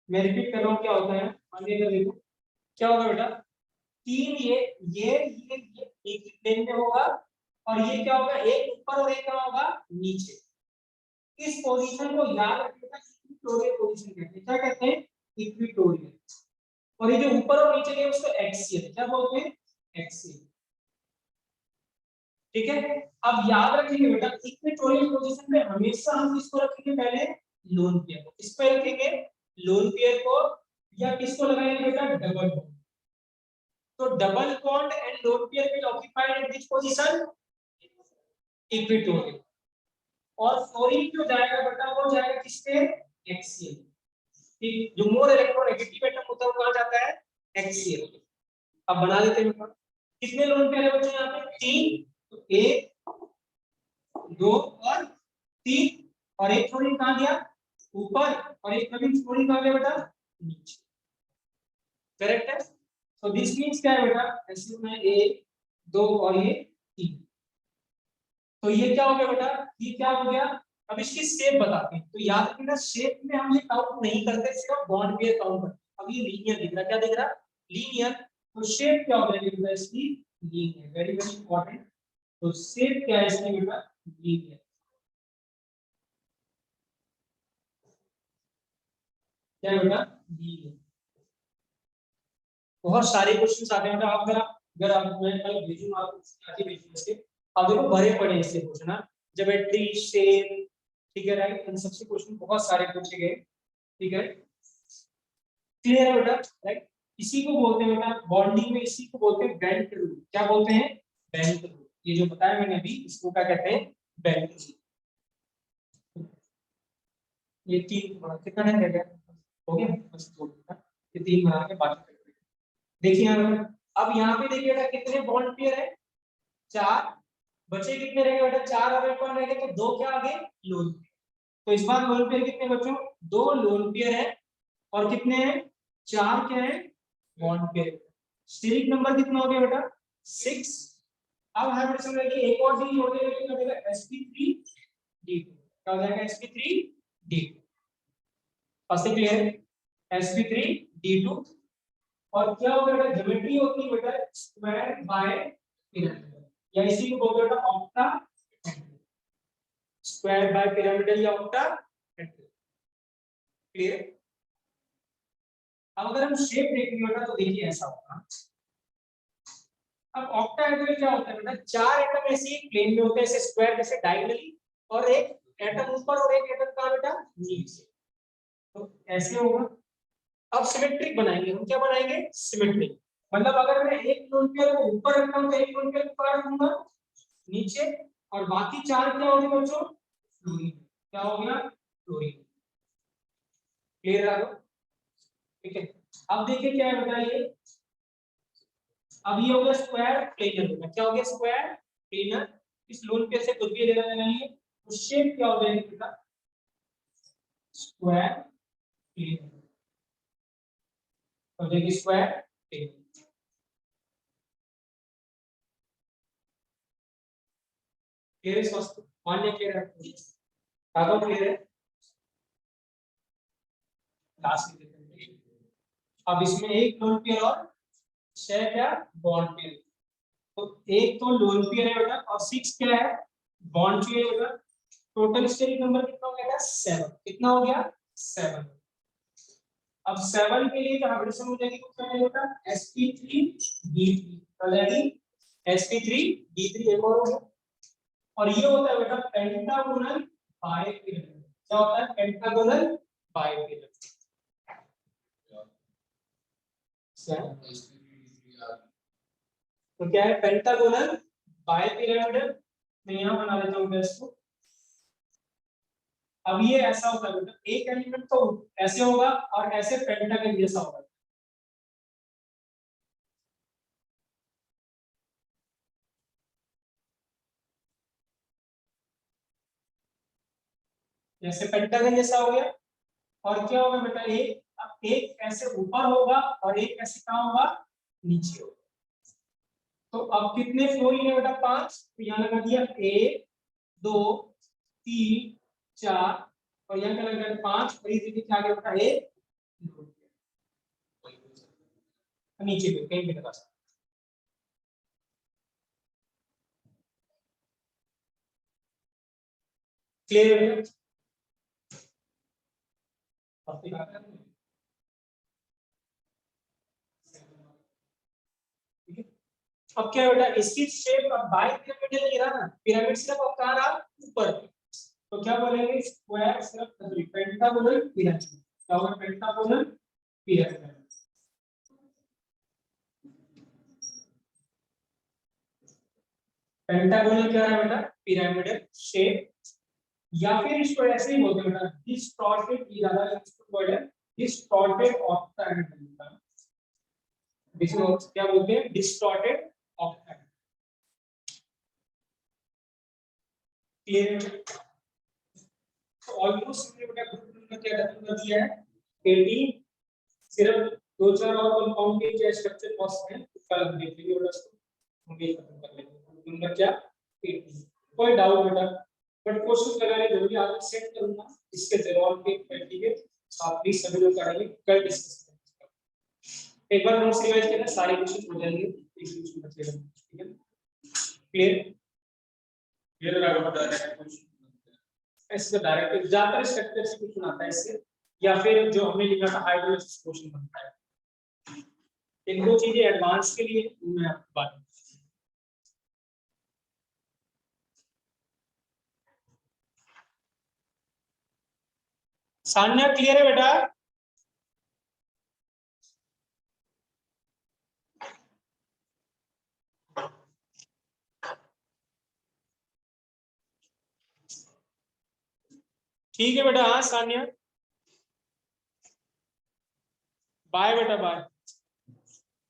मैं रिपीट कर रहा हूं क्या होता है मानिएगा देखो क्या होगा बेटा 3 ये एक ही प्लेन में होगा और ये क्या होगा एक ऊपर और एक क्या होगा नीचे। इस पोजीशन को याद रखिएगा इक्विटोरियल पोजीशन कहते हैं। क्या कहते हैं इक्विटोरियल। और ये जो ऊपर और नीचे है उसको एक्सियल क्या बोलते हैं एक्सियल। ठीक है। अब याद रखेंगे बेटा इक्विटोरियल पोजीशन में हमेशा हम किसको रखेंगे पहले लोन पेयर को। किस पे रखेंगे लोन पेयर को या किसको लगाएंगे बेटा डबल बॉन्ड। तो double bond and lone pair will occupied in which position equatorial. और फ्लोरीन जो जाएगा बेटा वो जाएगा किस पे एक्सियल। ठीक जो मोर इलेक्ट्रोनेगेटिव एटम होता है वो कहां जाता है एक्सियल। अब बना देते हैं बेटा कितने लोन पेयर है बच्चों यहाँ पे 3। तो 1 2 और 3 और एक फ्लोरीन कहां गया ऊपर और एक फ्लोरीन कहां गया बेटा नीचे। करेक्ट है। तो दिस मींस क्या है बेटा ऐसे में 1 2 और ये 3। तो ये क्या हो गया बेटा ये क्या हो गया। अब इसकी शेप बताते हैं। तो याद रखना शेप में हम ये काउंट नहीं करते सिर्फ बॉन्ड पेयर काउंट करते हैं। अब ये लीनियर दिख रहा क्या दिख रहा लीनियर। तो शेप क्या हो जाएगी इसकी लीनियर। Very very important. तो शेप क्या है इसकी बेटा लीनियर। क्या है बेटा लीनियर। बहुत सारे क्वेश्चंस आते हैं आप अगर आप मैं कल भेजूंगा आपको आगे भेजूंगा इसके। आप देखो भरे पड़े इससे क्वेश्चन ज्योमेट्री शेप ठीक है राइट। इन सबसे क्वेश्चन बहुत सारे पूछे गए। ठीक है क्लियर है बेटा राइट। इसी को बोलते हैं बेटा बॉन्डिंग में इसी को बोलते हैं बेल्ट रूल। क्या बोलते हैं बेल्ट रूल। ये जो बताया मैंने अभी इसको क्या कहते हैं बेल्ट रूल। ये 3 कितना है रह गया हो गया बस 2 ये 3 बना के बाकी देखिए यहाँ अब यहाँ पे देखिए बेटा कितने बॉन्ड पेयर है 4। बचे कितने रहेंगे बेटा 4 और एक रहेंगे तो 2 क्या आगे लोन पेयर। तो इस बार लोन पेयर कितने बच्चों 2 लोन पेयर है और कितने हैं 4 क्या है बॉन्ड पेयर। स्टेरिक नंबर कितना हो गया बेटा 6। अब हाइब्रिडेशन में एक और चीज जोड़ देंगे तो मिलेगा sp3d2। क्या हो जाएगा sp3d2 फर्स्ट क्लियर है sp3d2। और क्या होगा बेटा ज्योमेट्री होती है बेटा स्क्वायर बाय पिरामिडल या इसी को बोलते हैं बेटा ऑक्टा स्क्वायर बाय पिरामिडल या ऑक्टा क्लियर। अब अगर हम शेप देखेंगे बेटा तो देखिए ऐसा होगा। अब ऑक्टाहेड्रल क्या होता है बेटा 4 एटम ऐसे ही प्लेन में होते हैं ऐसे स्क्वायर जैसे डायगोनली और एक एटम ऊपर और एक एटम कहां बेटा नीचे। तो ऐसे होगा। अब सिमेट्रिक बनाएंगे हम क्या बनाएंगे सिमेट्रिक। मतलब अगर मैं एक लोन पेयर को ऊपर रखता हूं तो एक लोन पेयर को कहां रखूंगा नीचे और बाकी 4 क्या हो गए बच्चों फ्लोरीन। क्या हो गया फ्लोरीन। क्लियर है ठीक है। अब देखिए क्या है बताइए अब ये हो गया स्क्वायर प्लेनर होगा। क्या हो गया स्क्वायर प्लेनर। इस लोन पेयर से कुछ भी लेना देना नहीं है। तो शेप क्या हो जाएगा बेटा स्क्वायर प्लेनर हो जाएगी स्क्वायर प्लेनर। क्लियर है स्वस्थ मान लिया क्लियर है। क्लियर है लास्ट में देते हैं। अब इसमें एक लोन पेयर और 6 क्या बॉन्ड पेयर। तो एक तो लोन पेयर है बेटा और 6 क्या है बॉन्ड पेयर है बेटा। टोटल स्टेरिक नंबर कितना हो गया 7। कितना हो गया 7। अब 7 के लिए हाइब्रिडेशन हो जाएगी कितना है बेटा sp3d3 हो जाएगी sp3d3 एक और हो गया। और ये होता है बेटा पेंटागोनल बाइपिरामिड। क्या होता है पेंटागोनल बाइपिरामिड। तो क्या है पेंटागोनल बाइपिरामिड। मैं यहां बना देता हूं इसको। अब ये ऐसा होता है बेटा एक एलिमेंट तो ऐसे होगा और ऐसे पेंटागन जैसा होगा। जैसे पेंटागन जैसा हो गया। और क्या होगा बेटा एक ऐसे ऊपर होगा और एक ऐसे कहां होगा नीचे होगा। तो अब कितने फ्लोर लिए बेटा 5। तो यहाँ लगा दिया 1 2 3 4 और यहाँ क्या लगा 5 और इसी के आगे बेटा 1 नीचे पे कहीं भी लगा सकते। क्लियर है। अब क्या बेटा इसकी शेप अब बाई पिरामिडल नहीं रहा ना। पिरामिड सिर्फ अब कहां रहा ऊपर। तो क्या बोलेंगे स्क्वायर सिर्फ पेंटागोनल पिरामिड। क्या होगा पेंटागोनल पिरामिड। पेंटागोनल क्या है बेटा पिरामिडल शेप। या फिर इसको ऐसे ही बोलते हैं बेटा डिस्टॉर्टेड ज्यादा वर्ड है डिस्टॉर्टेड ऑक्टाहेड्रल। इसको क्या बोलते हैं डिस्टॉर्टेड ऑक्टाहेड्रल। क्लियर। तो ऑलमोस्ट हमने बेटा ग्रुप नंबर क्या खत्म कर दिया है 18। सिर्फ 2-4 और कंपाउंड के क्या स्ट्रक्चर कॉस्ट है कल हम देखेंगे बेटा उसको हम ये खत्म कर लेंगे। ग्रुप नंबर क्या 18। कोई डाउट बेटा बट कोशिश लगाने जरूरी आज सेट करूंगा इसके जवाब के क्वेश्चन के आप प्लीज सभी लोग करेंगे कल डिस्कस करेंगे। एक बार नोट्स रिवाइज करना सारे क्वेश्चन हो जाएंगे एक क्वेश्चन बचेगा ठीक है। क्लियर क्लियर लगा बता रहे हैं कुछ ऐसे डायरेक्ट ज्यादातर स्ट्रक्चर से क्वेश्चन आता है इससे या फिर जो हमने लिखा था हाइड्रोलिसिस क्वेश्चन बनता है। इन दो चीजें एडवांस के लिए मैं आपको बात सान्या क्लियर है बेटा। ठीक है बेटा हाँ सान्या बाय बेटा बाय।